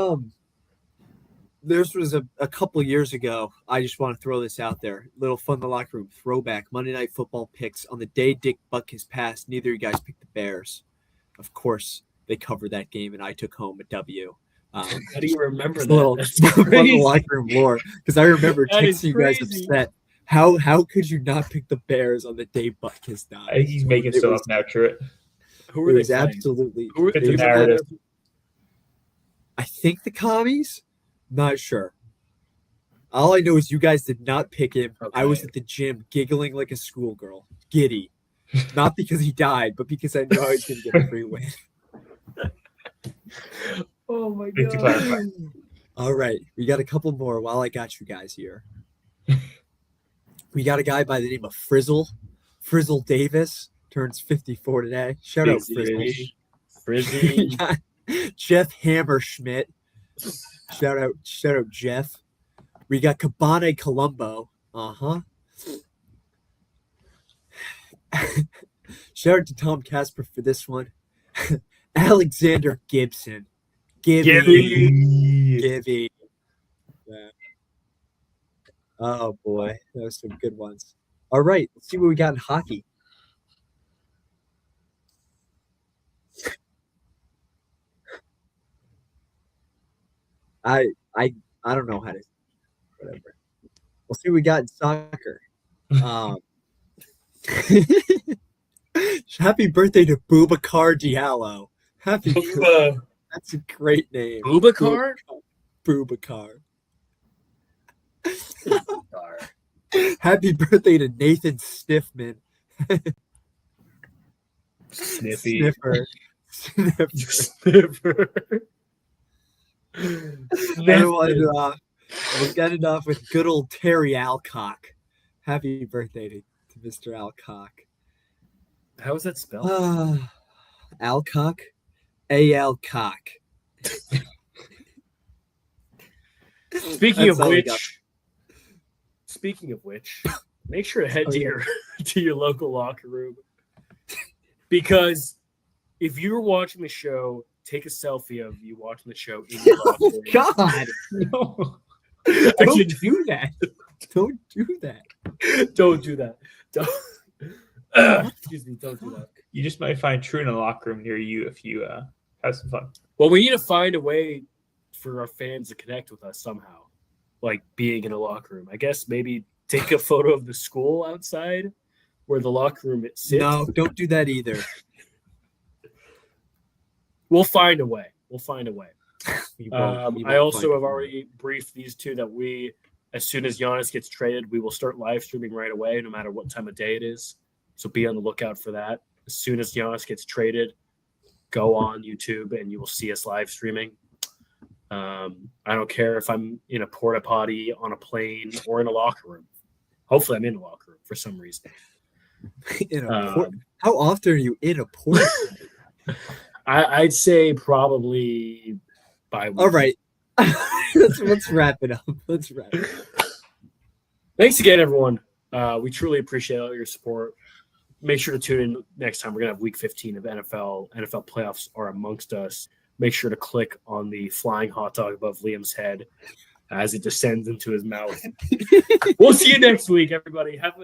This was a couple of years ago. I just want to throw this out there. Little fun in the locker room throwback. Monday Night Football picks on the day Dick Buttkiss passed. Neither of you guys picked the Bears. Of course, they covered that game, and I took home a W. How do you remember It's that? a little That's fun in the crazy. locker room lore because I remember That is texting you guys crazy. upset. How could you not pick the Bears on the day Buttkiss died? I think he's making It stuff was- up now, Truett. Who It were they was playing? absolutely. Who were, It's do a you remember narrative. that? I think the commies. Not sure. All I know is you guys did not pick him. I was Okay. at the gym giggling like a schoolgirl, giddy. Not because he died, but because I knew I was going to get a free win. Oh my Need to clarify. All right, we got a couple more while I got you guys here. We got a guy by the name of Frizzle Davis, turns 54 today. Shout out Frizzle. Frizzy. We got Jeff Hammerschmidt. Shout out Jeff. We got Cabane Colombo. Shout out to Tom Casper for this one. Alexander Gibson. Gibby. Yeah. Oh boy, that was some good ones. All right, let's see what we got in hockey. I don't know how to. Whatever. We'll see what we got in soccer. Happy birthday to Boubacar Diallo. Happy birthday. That's a great name. Boubacar? Boubacar. Happy birthday to Nathan Stiffman. Sniffy. Sniffer. Sniffer. We'll get it off with good old Terry Alcock. Happy birthday to Mr. Alcock. How is that spelled? Alcock? A.L. Cock. Speaking That's of all I got. which, make sure to head Oh, to yeah. your local locker room, because if you're watching the show, take a selfie of you watching the show in your locker Oh, room. God. No. Don't do that. Don't do that. Don't do that. Don't. Excuse me. Don't do that. You just might find True in a locker room near you if you have some fun. Well, we need to find a way for our fans to connect with us somehow, like being in a locker room. I guess maybe take a photo of the school outside where the locker room sits. No, don't do that either. We'll find a way. We'll find a way. We won't I also find have it. already briefed these two that we, as soon as Giannis gets traded, we will start live streaming right away, no matter what time of day it is. So be on the lookout for that. As soon as Giannis gets traded, go on YouTube and you will see us live streaming. I don't care if I'm in a porta potty, on a plane, or in a locker room. Hopefully, I'm in a locker room for some reason. How often are you in a port? I'd say probably by week. All right. let's wrap it up. Let's wrap it up. Thanks again, everyone. We truly appreciate all your support. Make sure to tune in next time. We're going to have week 15 of NFL. NFL playoffs are amongst us. Make sure to click on the flying hot dog above Liam's head as it descends into his mouth. We'll see you next week, everybody. Have